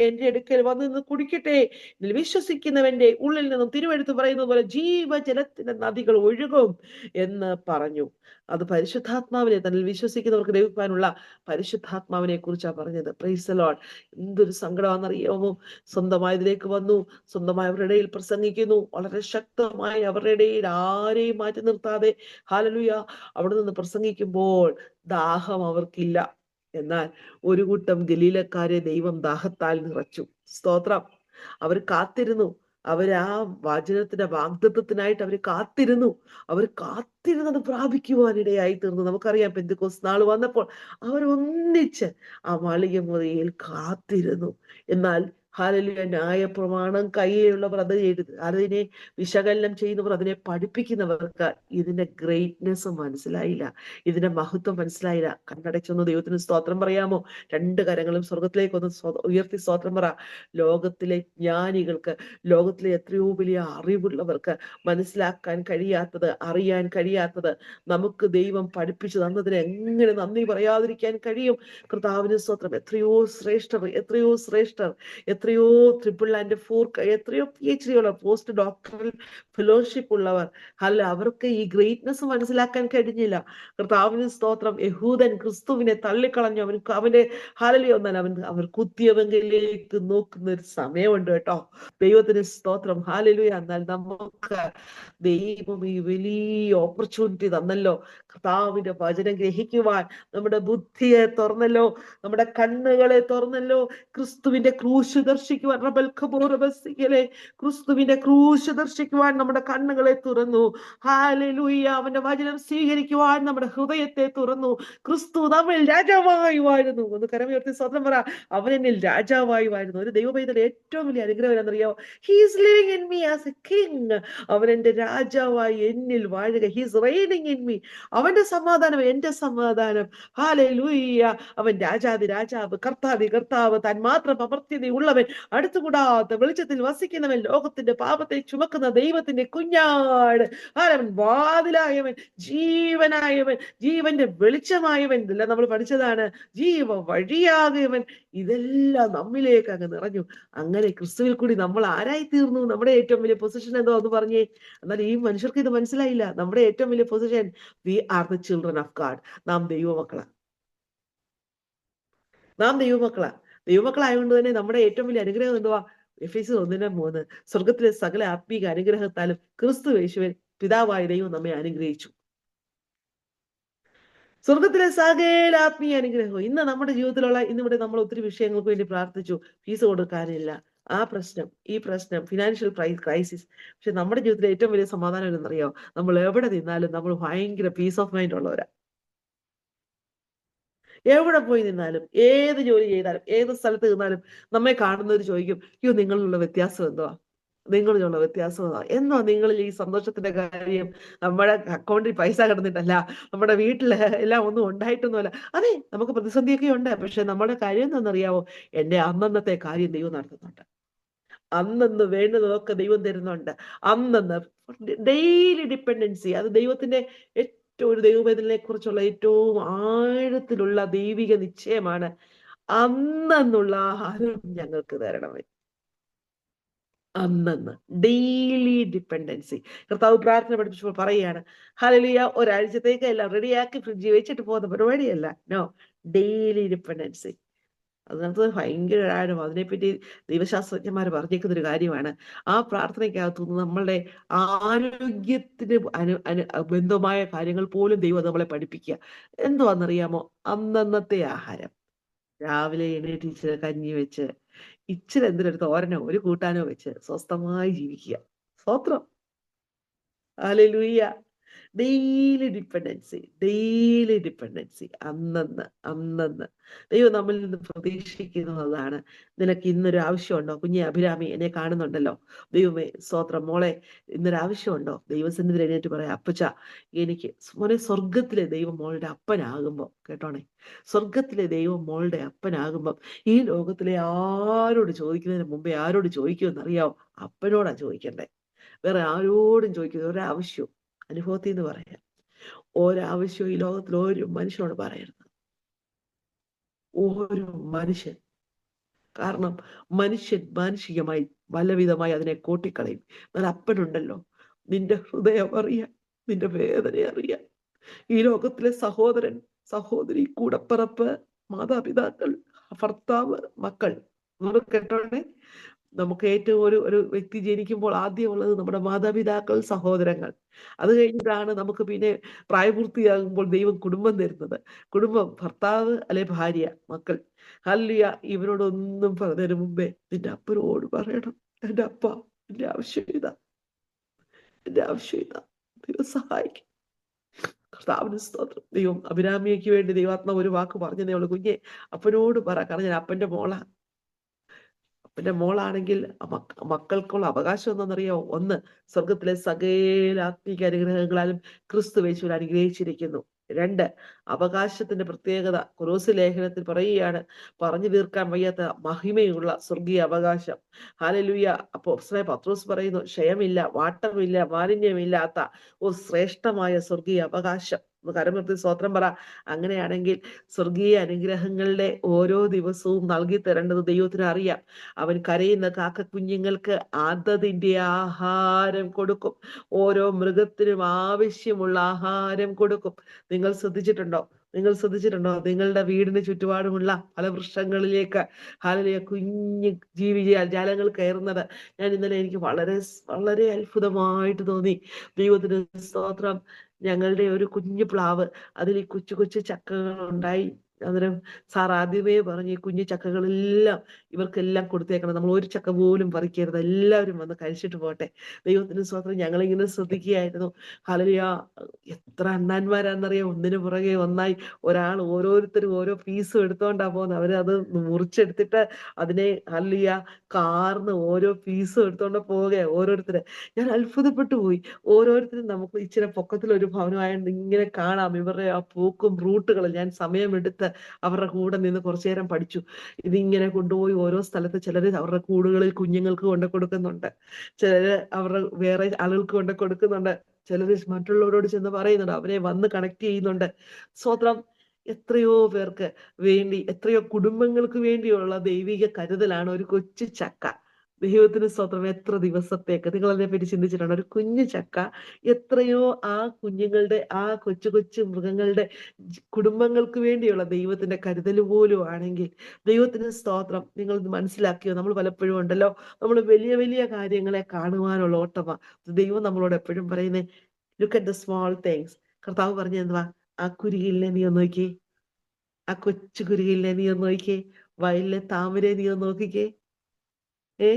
എന്റെ അടുക്കൽ വന്ന് നിന്ന് കുടിക്കട്ടെ, ഇതിൽ വിശ്വസിക്കുന്നവന്റെ ഉള്ളിൽ നിന്നും തിരുവെഴുത്ത് പറയുന്നത് പോലെ ജീവജലത്തിന്റെ നദികൾ ഒഴുകും എന്ന് പറഞ്ഞു. അത് പരിശുദ്ധാത്മാവിനെ, തന്നിൽ വിശ്വസിക്കുന്നവർക്ക് ലഭിക്കാനുള്ള പരിശുദ്ധാത്മാവിനെ കുറിച്ചാണ് പറഞ്ഞത്. Price the Lord. എന്തൊരു സങ്കടമാണെന്നറിയാമോ? സ്വന്തമായതിലേക്ക് വന്നു, സ്വന്തമായി അവരുടെ ഇടയിൽ പ്രസംഗിക്കുന്നു, വളരെ ശക്തമായി അവരുടെ ഇടയിൽ ആരെയും മാറ്റി നിർത്താതെ ഹല്ലേലൂയ അവിടെ നിന്ന് പ്രസംഗിക്കുമ്പോൾ ദാഹം അവർക്കില്ല. എന്നാൽ ഒരു കൂട്ടം ഗലീലക്കാരെ ദൈവം ദാഹത്താൽ നിറച്ചു. സ്തോത്രം. അവർ കാത്തിരുന്നു. ആ വചനത്തിന്റെ വാഗ്ദത്തത്തിനായിട്ട് അവർ കാത്തിരുന്നു. അവർ കാത്തിരുന്നത് പ്രാപിക്കുവാനിടയായി തീർന്നു. നമുക്കറിയാം, പെന്തക്കോസ്ത് നാൾ വന്നപ്പോൾ അവർ ഒന്നിച്ച് ആ മാളികമുറിയിൽ കാത്തിരുന്നു. എന്നാൽ ഹല്ലേലൂയ ന്യായപ്രമാണം കയ്യിലുള്ളവർ അതിനെ വിശകലനം ചെയ്യുന്നവർ, അതിനെ പഠിപ്പിക്കുന്നവർക്ക് ഇതിന്റെ ഗ്രേറ്റ്നെസ് മനസ്സിലായില്ല, ഇതിന്റെ മഹത്വം മനസ്സിലായില്ല. കണ്ണടച്ചൊന്ന് ദൈവത്തിന് സ്തോത്രം പറയാമോ? 2 കരങ്ങളും സ്വർഗത്തിലേക്ക് ഒന്ന് ഉയർത്തി സ്തോത്രം പറ. ലോകത്തിലെ ജ്ഞാനികൾക്ക്, ലോകത്തിലെ എത്രയോ വലിയ അറിവുള്ളവർക്ക് മനസ്സിലാക്കാൻ കഴിയാത്തത്, അറിയാൻ കഴിയാത്തത് നമുക്ക് ദൈവം പഠിപ്പിച്ചു തന്നതിന് എങ്ങനെ നന്ദി പറയാതിരിക്കാൻ കഴിയും? കർത്താവിന് സ്തോത്രം. എത്രയോ ശ്രേഷ്ഠർ, എത്രയോ ശ്രേഷ്ഠർ, എത്രയോ 4 എത്രയോ PhD ഉള്ള പോസ്റ്റ് ഡോക്ടറൽ ഫെലോഷിപ്പ് ഉള്ളവർ, അല്ല അവർക്ക് ഈ ഗ്രേറ്റ്നെസ് മനസ്സിലാക്കാൻ കഴിഞ്ഞില്ല. കർത്താവിന് സ്തോത്രം. യഹൂദൻ ക്രിസ്തുവിനെ തള്ളിക്കളഞ്ഞു. അവന്റെ ഹല്ലേലൂയ എന്നാൽ അവർ കുത്തിയവങ്കിലേക്ക് നോക്കുന്ന ഒരു സമയമുണ്ട് കേട്ടോ. ദൈവത്തിന് സ്തോത്രം. ഹല്ലേലൂയ. എന്നാൽ നമുക്ക് ദൈവം ഈ വലിയ ഓപ്പർച്യൂണിറ്റി തന്നല്ലോ, കർത്താവിന്റെ വചനം ഗ്രഹിക്കുവാൻ. നമ്മുടെ ബുദ്ധിയെ തുറന്നല്ലോ, നമ്മുടെ കണ്ണുകളെ തുറന്നല്ലോ. ക്രിസ്തുവിന്റെ ക്രൂശ് ദർശിക്കുവാൻ, ക്രിസ്തുവിന്റെ ക്രൂശ് ദർശിക്കുവാൻ നമ്മുടെ കണ്ണുകളെ തുറന്നു. ഹല്ലേലൂയ. അവന്റെ വചനം സ്വീകരിക്കുവാൻ നമ്മുടെ ഹൃദയത്തെ തുറന്നു. ക്രിസ്തു നമ്മിൽ രാജാവായി വാഴുന്നു. ഒന്ന് കരമുയർത്തി സ്വന്തം പറ, അവൻ എന്നിൽ രാജാവായി വാഴുന്നു. ഒരു ദൈവപൈതന്റെ ഏറ്റവും വലിയ അനുഗ്രഹം എന്നറിയാമോ? He's living in me as a king. അവൻ എന്റെ രാജാവായി എന്നിൽ വാഴുക. He's reigning in me. അവന്റെ സമാധാനം എന്റെ സമാധാനം. ഹല്ലേലൂയ. അവൻ രാജാതി രാജാവ്, കർത്താതി കർത്താവ്, താൻ മാത്രം അമർത്യതയുള്ളവൻ, അടുത്തുകൂടാത്ത വെളിച്ചത്തിൽ വസിക്കുന്നവൻ, ലോകത്തിന്റെ പാപത്തെ ചുമക്കുന്ന ദൈവത്തിന്റെ കുഞ്ഞാട്. അവൻ വാതിലായവൻ, ജീവനായവൻ, ജീവന്റെ വെളിച്ചമായവൻ. ഇതെല്ലാം നമ്മൾ പഠിച്ചതാണ്. ജീവ വഴിയാകവൻ. ഇതെല്ലാം നമ്മിലേക്ക് അങ്ങ് നിറഞ്ഞു. അങ്ങനെ ക്രിസ്തുവിൽ കൂടി നമ്മൾ ആരായി തീർന്നു? നമ്മുടെ ഏറ്റവും വലിയ പൊസിഷൻ എന്തോ എന്ന് പറഞ്ഞേ. എന്നാൽ ഈ മനുഷ്യർക്ക് ഇത് മനസ്സിലായില്ല. നമ്മുടെ ഏറ്റവും വലിയ position, we are the children of God. നാം ദൈവമക്കളാണ്. നാം ദൈവമക്കളായതുകൊണ്ട് തന്നെ നമ്മുടെ ഏറ്റവും വലിയ അനുഗ്രഹം എന്തുവാ? എഫേസ്യർ 1:3, സ്വർഗത്തിലെ സകല ആത്മീക അനുഗ്രഹത്താലും ക്രിസ്തു യേശുവിൽ പിതാവായ ദൈവം നമ്മെ അനുഗ്രഹിച്ചു. സ്വർഗത്തിലെ സകല ആത്മീയ അനുഗ്രഹവും ഇന്ന് നമ്മുടെ ജീവിതത്തിലുള്ള, ഇന്നിവിടെ നമ്മൾ ഒത്തിരി വിഷയങ്ങൾക്ക് വേണ്ടി പ്രാർത്ഥിച്ചു. ഫീസ് കൊടുക്കാനില്ല, ആ പ്രശ്നം, ഈ പ്രശ്നം, ഫിനാൻഷ്യൽ ക്രൈസിസ്. പക്ഷെ നമ്മുടെ ജീവിതത്തിലെ ഏറ്റവും വലിയ സമാധാനം എന്തെന്നറിയോ? നമ്മൾ എവിടെ നിന്നാലും നമ്മൾ ഭയങ്കര പീസ് ഓഫ് മൈൻഡ് ഉള്ളവരാ. എവിടെ പോയി നിന്നാലും, ഏത് ജോലി ചെയ്താലും, ഏത് സ്ഥലത്ത് നിന്നാലും നമ്മെ കാണുന്നവർ ചോദിക്കും, അയ്യോ നിങ്ങളിലുള്ള വ്യത്യാസം എന്തുവാ? നിങ്ങളിലുള്ള വ്യത്യാസം എന്നോ നിങ്ങളിൽ ഈ സന്തോഷത്തിന്റെ കാര്യം? നമ്മുടെ അക്കൗണ്ടിൽ പൈസ കിടന്നിട്ടല്ല, നമ്മുടെ വീട്ടില് എല്ലാം ഒന്നും ഉണ്ടായിട്ടൊന്നുമല്ല. അതെ, നമുക്ക് പ്രതിസന്ധിയൊക്കെ ഉണ്ട്. പക്ഷെ നമ്മുടെ കാര്യം എന്താണെന്നറിയാവോ? എന്റെ അന്നന്നത്തെ കാര്യം ദൈവം നടത്തുന്നുണ്ട്. അന്നന്ന് വേണ്ടുന്നതൊക്കെ ദൈവം തരുന്നുണ്ട്. അന്നന്ന് ഡെയിലി ഡിപ്പെൻഡൻസി, അത് ദൈവത്തിന്റെ ഏറ്റവും ഒരു ദൈവവേദനയെ കുറിച്ചുള്ള ഏറ്റവും ആഴത്തിലുള്ള ദൈവിക നിശ്ചയമാണ്. അന്നന്നുള്ള ആഹാരം ഞങ്ങൾക്ക് തരണമേ. അന്നന്ന് ഡെയിലി ഡിപ്പെൻഡൻസി. കർത്താവ് പ്രാർത്ഥന പഠിപ്പിച്ചപ്പോൾ പറയുകയാണ്, ഹല്ലേലൂയ, ഒരാഴ്ചത്തേക്ക് എല്ലാം റെഡിയാക്കി ഫ്രിഡ്ജിൽ വെച്ചിട്ട് പോകുന്ന പരിപാടിയല്ല. No, daily dependency. അതിനകത്ത് ഭയങ്കര ആഴം. അതിനെപ്പറ്റി ദൈവശാസ്ത്രജ്ഞന്മാർ പറഞ്ഞേക്കുന്ന ഒരു കാര്യമാണ്. ആ പ്രാർത്ഥനയ്ക്കകത്തുനിന്ന് നമ്മളുടെ ആരോഗ്യത്തിന് ബന്ധമായ കാര്യങ്ങൾ പോലും ദൈവം നമ്മളെ പഠിപ്പിക്കുക. എന്തുവാണെന്നറിയാമോ? അന്നന്നത്തെ ആഹാരം. രാവിലെ എണീറ്റ് ഇച്ചിരി കഞ്ഞി വെച്ച്, ഇച്ചിരി എന്തിനൊരു തോരനോ ഒരു കൂട്ടാനോ വെച്ച് സ്വസ്ഥമായി ജീവിക്കുക. സ്തോത്രം. Hallelujah. Daily dependency, daily dependency. അന്നന്ന് അന്നന്ന് ദൈവം നമ്മിൽ നിന്ന് പ്രതീക്ഷിക്കുന്നത് അതാണ്. നിനക്ക് ഇന്നൊരു ആവശ്യമുണ്ടോ? കുഞ്ഞെ അഭിരാമി എന്നെ കാണുന്നുണ്ടല്ലോ. ദൈവമേ സ്തോത്രം. മോളെ, ഇന്നൊരു ആവശ്യമുണ്ടോ? ദൈവസന്നിധിയിൽ എഴുന്നേറ്റ് പറയാം, അപ്പച്ച എനിക്ക് മോനെ, സ്വർഗത്തിലെ ദൈവം മോളുടെ അപ്പനാകുമ്പോ, കേട്ടോണേ, സ്വർഗത്തിലെ ദൈവം മോളുടെ അപ്പനാകുമ്പം ഈ ലോകത്തിലെ ആരോട് ചോദിക്കുന്നതിന് മുമ്പേ ആരോട് ചോദിക്കുമെന്നറിയാവോ? അപ്പനോടാ ചോദിക്കണ്ടേ. വേറെ ആരോടും ചോദിക്കുന്നത് ഒരാവശ്യവും. അനുഭവത്തിൽ നിന്ന് പറയാം, ഒരാവശ്യവും ഈ ലോകത്തിൽ ഒരു മനുഷ്യനോട് പറയരുത്. ഒരു മനുഷ്യൻ. കാരണം മനുഷ്യൻ മാനുഷികമായി പലവിധമായി അതിനെ കോട്ടിക്കളയും. എന്നാൽ അപ്പനുണ്ടല്ലോ, നിന്റെ ഹൃദയം അറിയാൻ, നിന്റെ വേദന അറിയാൻ. ഈ ലോകത്തിലെ സഹോദരൻ, സഹോദരി, കൂടപ്പിറപ്പ്, മാതാപിതാക്കൾ, ഭർത്താവ്, മക്കൾ, നമ്മൾ കേട്ടോണ്ടേ, നമുക്ക് ഏറ്റവും ഒരു വ്യക്തി ജനിക്കുമ്പോൾ ആദ്യം ഉള്ളത് നമ്മുടെ മാതാപിതാക്കൾ, സഹോദരങ്ങൾ. അത് കഴിഞ്ഞിട്ടാണ് നമുക്ക് പിന്നെ പ്രായപൂർത്തിയാകുമ്പോൾ ദൈവം കുടുംബം തരുന്നത്. കുടുംബം, ഭർത്താവ് അല്ലെ ഭാര്യ, മക്കൾ. ഹല്ലേലൂയ. ഇവരോടൊന്നും പറഞ്ഞതിന് മുമ്പേ നിന്റെ അപ്പനോട് പറയണം, എന്റെ അപ്പ, എന്റെ ആവശ്യം ഇതാ, എന്റെ ആവശ്യം ഇതാ. ദൈവം സഹായിക്കും. കർത്താവിന് സ്തോത്രം. ദൈവം അഭിരാമിക്ക് വേണ്ടി ദൈവാത്മാവ് ഒരു വാക്ക് പറഞ്ഞതേ ഉള്ളൂ, കുഞ്ഞെ അപ്പനോട് പറ. കാരണം ഞാൻ അപ്പന്റെ മോളാ. അപ്പന്റെ മോളാണെങ്കിൽ മക്കൾക്കുള്ള അവകാശം എന്താണെന്നറിയാമോ? ഒന്ന്, സ്വർഗത്തിലെ സകല ആത്മീക അനുഗ്രഹങ്ങളാലും ക്രിസ്തു യേശുവിൽ അനുഗ്രഹിച്ചിരിക്കുന്നു. രണ്ട്, അവകാശത്തിന്റെ പ്രത്യേകത കൊലോസ്യ ലേഖനത്തിൽ പറയുകയാണ്, പറഞ്ഞു തീർക്കാൻ വയ്യാത്ത മഹിമയുള്ള സ്വർഗീയ അവകാശം. ഹല്ലേലൂയ. അപ്പോസ്തലനായ പത്രോസ് പറയുന്നു, ക്ഷയമില്ല, വാട്ടമില്ല, മാലിന്യമില്ലാത്ത ഒരു ശ്രേഷ്ഠമായ സ്വർഗീയ അവകാശം. കരമർത്തി സ്തോത്രം പറ. അങ്ങനെയാണെങ്കിൽ സ്വർഗീയ അനുഗ്രഹങ്ങളുടെ ഓരോ ദിവസവും നൽകി തരേണ്ടത് ദൈവത്തിന് അറിയാം. അവൻ കരയുന്ന കാക്ക കുഞ്ഞുങ്ങൾക്ക് അതതിന്റെ ആഹാരം കൊടുക്കും. ഓരോ മൃഗത്തിനും ആവശ്യമുള്ള ആഹാരം കൊടുക്കും. നിങ്ങൾ ശ്രദ്ധിച്ചിട്ടുണ്ടോ? നിങ്ങൾ ശ്രദ്ധിച്ചിട്ടുണ്ടോ? നിങ്ങളുടെ വീടിന് ചുറ്റുപാടുമുള്ള പല വൃക്ഷങ്ങളിലേക്ക് ഹല്ലേലൂയ കുഞ്ഞു ജാലങ്ങൾ കയറുന്നത് ഞാൻ ഇന്നലെ എനിക്ക് വളരെ വളരെ അത്ഭുതമായിട്ട് തോന്നി. ദൈവത്തിന് സ്തോത്രം. ഞങ്ങളുടെ ഒരു കുഞ്ഞു പ്ലാവ്, അതിൽ ഈ കൊച്ചു കൊച്ചു ചക്കകൾ ഉണ്ടായി. അന്നേരം സാർ ആദ്യമേ പറഞ്ഞു, ഈ കുഞ്ഞു ചക്കകളെല്ലാം ഇവർക്കെല്ലാം കൊടുത്തേക്കണം, നമ്മൾ ഒരു ചക്ക പോലും പറിക്കരുത്, എല്ലാവരും വന്ന് കഴിച്ചിട്ട് പോട്ടെ. ദൈവത്തിന് സ്തോത്രം. ഞങ്ങളിങ്ങനെ ശ്രദ്ധിക്കുകയായിരുന്നു. ഹല്ലേലൂയ. എത്ര അണ്ണാന്മാരാന്നറിയാം, ഒന്നിനു പുറകെ ഒന്നായി ഒരാൾ ഓരോരുത്തരും ഓരോ പീസും എടുത്തോണ്ടാ പോകുന്നത്. അവരത് മുറിച്ചെടുത്തിട്ട് അതിനെ ഹല്ലേലൂയ കാർന്ന് ഓരോ പീസും എടുത്തോണ്ട് പോവുകയാ ഓരോരുത്തര്. ഞാൻ അത്ഭുതപ്പെട്ടു പോയി. ഓരോരുത്തരും നമുക്ക് ഇച്ചിരി പൊക്കത്തിൽ ഒരു ഭവനമായത് ഇങ്ങനെ കാണാം. ഇവരുടെ ആ പൂക്കും റൂട്ടുകൾ ഞാൻ സമയമെടുത്ത് അവരുടെ കൂടെ നിന്ന് കുറച്ചു നേരം പഠിച്ചു. ഇതിങ്ങനെ കൊണ്ടുപോയി ഓരോ സ്ഥലത്ത് ചിലര് അവരുടെ കൂടുകളിൽ കുഞ്ഞുങ്ങൾക്ക് കൊണ്ട് കൊടുക്കുന്നുണ്ട്, ചിലര് അവരുടെ വേറെ ആളുകൾക്ക് കൊണ്ട് കൊടുക്കുന്നുണ്ട്, ചിലര് മറ്റുള്ളവരോട് ചെന്ന് പറയുന്നുണ്ട്, അവരെ വന്ന് കണക്ട് ചെയ്യുന്നുണ്ട്. സ്വത്രം. എത്രയോ പേർക്ക് വേണ്ടി, എത്രയോ കുടുംബങ്ങൾക്ക് വേണ്ടിയുള്ള ദൈവിക കരുതലാണ് ഒരു കൊച്ചു ചക്ക. ദൈവത്തിന് സ്വതന്ത്രം. എത്ര ദിവസത്തേക്ക് നിങ്ങൾ അതിനെപ്പറ്റി ചിന്തിച്ചിട്ടുണ്ട്? ഒരു കുഞ്ഞു ചക്ക എത്രയോ ആ കുഞ്ഞുങ്ങളുടെ, ആ കൊച്ചു കൊച്ചു മൃഗങ്ങളുടെ കുടുംബങ്ങൾക്ക് വേണ്ടിയുള്ള ദൈവത്തിന്റെ കരുതൽ പോലും ആണെങ്കിൽ ദൈവത്തിന് സ്തോത്രം. നിങ്ങൾ ഇത് മനസ്സിലാക്കിയോ? നമ്മൾ പലപ്പോഴും ഉണ്ടല്ലോ, നമ്മൾ വലിയ വലിയ കാര്യങ്ങളെ കാണുവാനുള്ള ഓട്ടമാ. ദൈവം നമ്മളോട് എപ്പോഴും പറയുന്നേ, look at the small things. കർത്താവ് പറഞ്ഞ എന്തുവാ? ആ കുരുകിലിനെ നീ ഒന്ന് നോക്കിയേ, ആ കൊച്ചു കുരുകിലിനെ നീ ഒന്ന് നോക്കിയേ, വയലിലെ താമരയെ നീ ഒന്ന് നോക്കിക്കേ. ഏ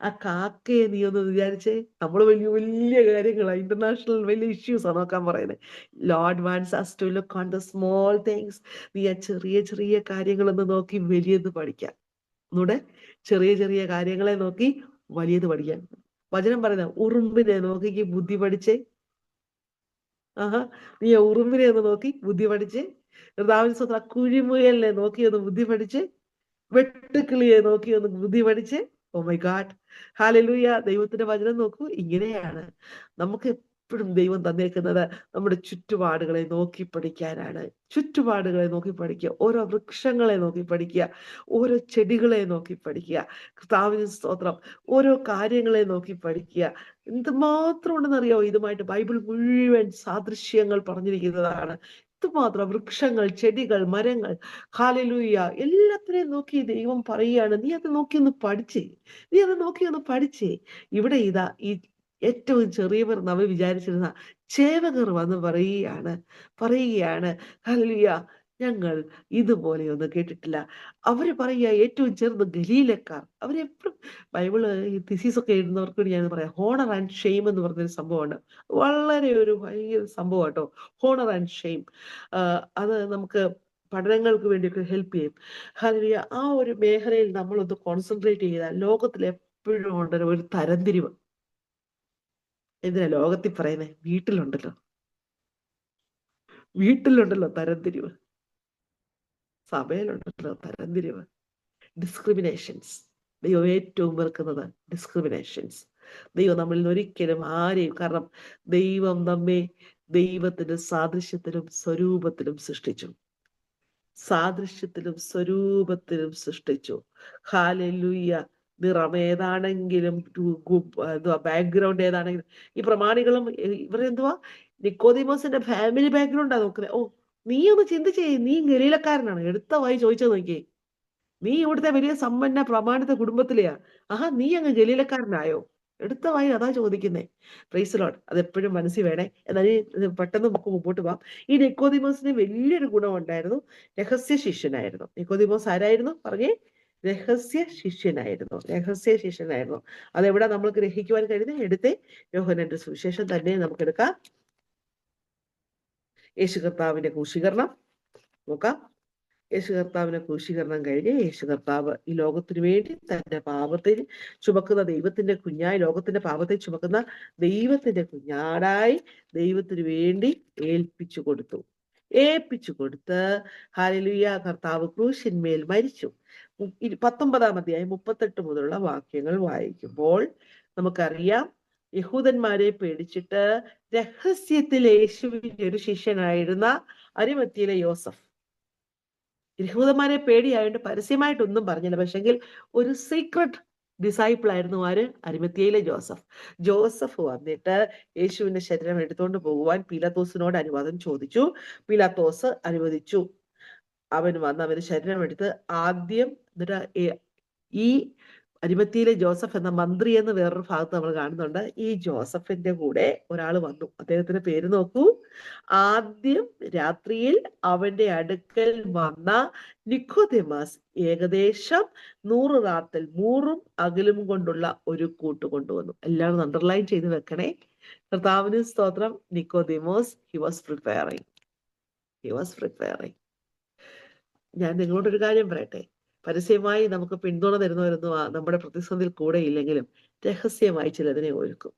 ആ കാക്കയെ നീ ഒന്ന് വിചാരിച്ചേ. നമ്മൾ വലിയ വലിയ കാര്യങ്ങളാണ്, ഇന്റർനാഷണൽ വലിയ ഇഷ്യൂസാണ് നോക്കാൻ പറയുന്നത്. Lord wants us to look on the small things. നീ ആ ചെറിയ ചെറിയ കാര്യങ്ങളൊന്ന് നോക്കി വലിയത് പഠിക്കാം. ഒന്നൂടെ, ചെറിയ ചെറിയ കാര്യങ്ങളെ നോക്കി വലിയത് പഠിക്കാൻ. വചനം പറയുന്ന ഉറുമ്പിനെ നോക്കി ബുദ്ധി പഠിച്ചേ. ആഹാ, നീ ആ ഉറുമ്പിനെ ഒന്ന് നോക്കി ബുദ്ധി പഠിച്ച്. കർത്താവിന്റെ സ്തോത്രം, കുഴിമുയലിനെ നോക്കി ഒന്ന് ബുദ്ധി പഠിച്ച്. വെട്ടുക്കിളിയെ നോക്കി ഒന്ന് ബുദ്ധി പഠിച്ച്. Oh my God, hallelujah. ദൈവത്തിന്റെ വചനം നോക്കൂ, ഇങ്ങനെയാണ് നമുക്ക് എപ്പോഴും ദൈവം തന്നേക്കുന്നത്. നമ്മുടെ ചുറ്റുപാടുകളെ നോക്കി പഠിക്കാനാണ്. ചുറ്റുപാടുകളെ നോക്കി പഠിക്കുക, ഓരോ വൃക്ഷങ്ങളെ നോക്കി പഠിക്കുക, ഓരോ ചെടികളെ നോക്കി പഠിക്കുക. കർത്താവിന് സ്തോത്രം, ഓരോ കാര്യങ്ങളെ നോക്കി പഠിക്കുക. എന്തുമാത്രം ഉണ്ടെന്നറിയോ, ഇതുമായിട്ട് ബൈബിൾ മുഴുവൻ സാദൃശ്യങ്ങൾ പറഞ്ഞിരിക്കുന്നതാണ്. ഇതുമാത്രം വൃക്ഷങ്ങൾ, ചെടികൾ, മരങ്ങൾ, ഹല്ലേലൂയ, എല്ലാത്തിനെയും നോക്കി ദൈവം പറയുകയാണ്, നീ അത് നോക്കി ഒന്ന് പഠിച്ചേ, നീ അത് നോക്കി ഒന്ന് പഠിച്ചേ. ഇവിടെ ഇതാ ഈ ഏറ്റവും ചെറിയവർ നമ്മ വിചാരിച്ചിരുന്ന ചേവകർ വന്ന് പറയുകയാണ് ഹല്ലേലൂയ, ഞങ്ങൾ ഇതുപോലെയൊന്നും കേട്ടിട്ടില്ല. അവര് പറയുക, ഏറ്റവും ചെറുത് ഗലീലക്കാർ. അവരെപ്പോഴും ബൈബിള് ഈ തിസീസൊക്കെ എഴുതുന്നവർക്ക് വേണ്ടി ഞാൻ പറയാം, ഹോണർ ആൻഡ് ഷെയിം എന്ന് പറഞ്ഞൊരു സംഭവമുണ്ട്. വളരെ ഒരു ഭയങ്കര സംഭവം കേട്ടോ, ഹോണർ ആൻഡ് ഷെയിം. അത് നമുക്ക് പഠനങ്ങൾക്ക് വേണ്ടിയൊക്കെ ഹെൽപ്പ് ചെയ്യും. ഹല്ലേലൂയ. ആ ഒരു മേഖലയിൽ നമ്മളൊന്ന് കോൺസെൻട്രേറ്റ് ചെയ്താൽ ലോകത്തിൽ എപ്പോഴും ഉണ്ടല്ലോ ഒരു തരംതിരിവ്. എന്തിനാ ലോകത്തിൽ പറയുന്നത്? വീട്ടിലുണ്ടല്ലോ തരംതിരിവ്, സഭയിലുണ്ടല്ലോ തരംതിരിവ്, ഡിസ്ക്രിമിനേഷൻസ്. ദൈവം ഏറ്റവും വെറുക്കുന്നത് ഡിസ്ക്രിമിനേഷൻസ്. ദൈവം നമ്മളിൽ നിന്ന് ഒരിക്കലും ആരെയും, കാരണം ദൈവം നമ്മെ ദൈവത്തിന്റെ സാദൃശ്യത്തിലും സ്വരൂപത്തിലും സൃഷ്ടിച്ചു. സാദൃശ്യത്തിലും സ്വരൂപത്തിലും സൃഷ്ടിച്ചു. ഹല്ലേലൂയ. നിറം ഏതാണെങ്കിലും, എന്തുവാ ബാക്ക്ഗ്രൗണ്ട് ഏതാണെങ്കിലും, ഈ പ്രമാണികളും ഇവരെന്തുവാ നിക്കോദീമോസിന്റെ ഫാമിലി ബാക്ക്ഗ്രൗണ്ടാ നോക്കുന്നത്. ഓ, നീ ഒന്ന് ചിന്തിച്ചേ, നീ ഗലീലക്കാരനാണ്, എടുത്ത വായി ചോദിച്ചത് നോക്കിയേ. നീ ഇവിടുത്തെ വലിയ സമ്പന്ന പ്രമാണിത കുടുംബത്തിലെയാ, ആഹാ, നീ അങ്ങ് ഗലീലക്കാരനായോ? എടുത്ത വായി അതാ ചോദിക്കുന്നേ. Price the Lord. അതെപ്പോഴും മനസ്സിൽ വേണേ. എന്നാൽ പെട്ടെന്ന് നമുക്ക് മുമ്പോട്ട് പോവാം. ഈ നിക്കോദീമോസിന് വലിയൊരു ഗുണം ഉണ്ടായിരുന്നു, രഹസ്യ ശിഷ്യനായിരുന്നു. നിക്കോദീമോസ് ആരായിരുന്നു പറഞ്ഞേ? രഹസ്യ ശിഷ്യനായിരുന്നു. അതെവിടെ നമ്മൾ ഗ്രഹിക്കുവാൻ കഴിയുന്നത്? എടുത്തേ, യോഹന്നാന്റെ സുവിശേഷം തന്നെ നമുക്ക് എടുക്കാം. യേശു കർത്താവിന്റെ ക്രൂശീകരണം നോക്കാം. യേശു കർത്താവിന്റെ ക്രൂശീകരണം കഴിഞ്ഞ് യേശു കർത്താവ് ഈ ലോകത്തിനു വേണ്ടി തന്റെ പാപത്തെ ചുമക്കുന്ന ദൈവത്തിന്റെ കുഞ്ഞായി, ലോകത്തിന്റെ പാപത്തെ ചുമക്കുന്ന ദൈവത്തിന്റെ കുഞ്ഞാടായി ദൈവത്തിനു വേണ്ടി ഏൽപ്പിച്ചു കൊടുത്ത് ഹല്ലേലൂയ, കർത്താവ് ക്രൂശിന്മേൽ മരിച്ചു. 19-ാം അധ്യായം 38 മുതലുള്ള വാക്യങ്ങൾ വായിക്കുമ്പോൾ നമുക്കറിയാം, യഹൂദന്മാരെ പേടിച്ചിട്ട് രഹസ്യത്തിൽ യേശുവിന്റെ ഒരു ശിഷ്യനായിരുന്ന അരിമത്തിയിലെ യോസഫ്, യഹൂദന്മാരെ പേടിയായിട്ട് പരസ്യമായിട്ടൊന്നും പറഞ്ഞില്ല, പക്ഷെങ്കിൽ ഒരു സീക്രട്ട് ഡിസൈപ്പിൾ ആയിരുന്നു ആര്? അരിമത്തിയയിലെ ജോസഫ് വന്നിട്ട് യേശുവിന്റെ ശരീരം എടുത്തുകൊണ്ട് പോകുവാൻ പീലാത്തോസിനോട് അനുവാദം ചോദിച്ചു. പീലാത്തോസ് അനുവദിച്ചു. അവൻ വന്ന് അവന്റെ ശരീരം എടുത്ത് ആദ്യം, എന്നിട്ട് ഈ അരിമത്തിയിലെ ജോസഫ് എന്ന മന്ത്രി എന്ന് വേറൊരു ഭാഗത്ത് നമ്മൾ കാണുന്നുണ്ട്. ഈ ജോസഫിന്റെ കൂടെ ഒരാൾ വന്നു. അദ്ദേഹത്തിന്റെ പേര് നോക്കൂ. ആദ്യം രാത്രിയിൽ അവന്റെ അടുക്കൽ വന്ന നിക്കോദെമസ് ഏകദേശം 100 റാത്തൽ മൂറും അകലും കൊണ്ടുള്ള ഒരു കൂട്ട് കൊണ്ടുവന്നു. എല്ലാവരും അണ്ടർലൈൻ ചെയ്ത് വെക്കണേ. കർത്താവിന് സ്തോത്രം. Nicodemus he was preparing. ഞാൻ നിങ്ങളോടൊരു കാര്യം പറയട്ടെ, പരസ്യമായി നമുക്ക് പിന്തുണ തരുന്നവരൊന്നും നമ്മുടെ പ്രതിസന്ധിയിൽ കൂടെ ഇല്ലെങ്കിലും രഹസ്യമായി ചിലതിനെ ഒരുക്കും.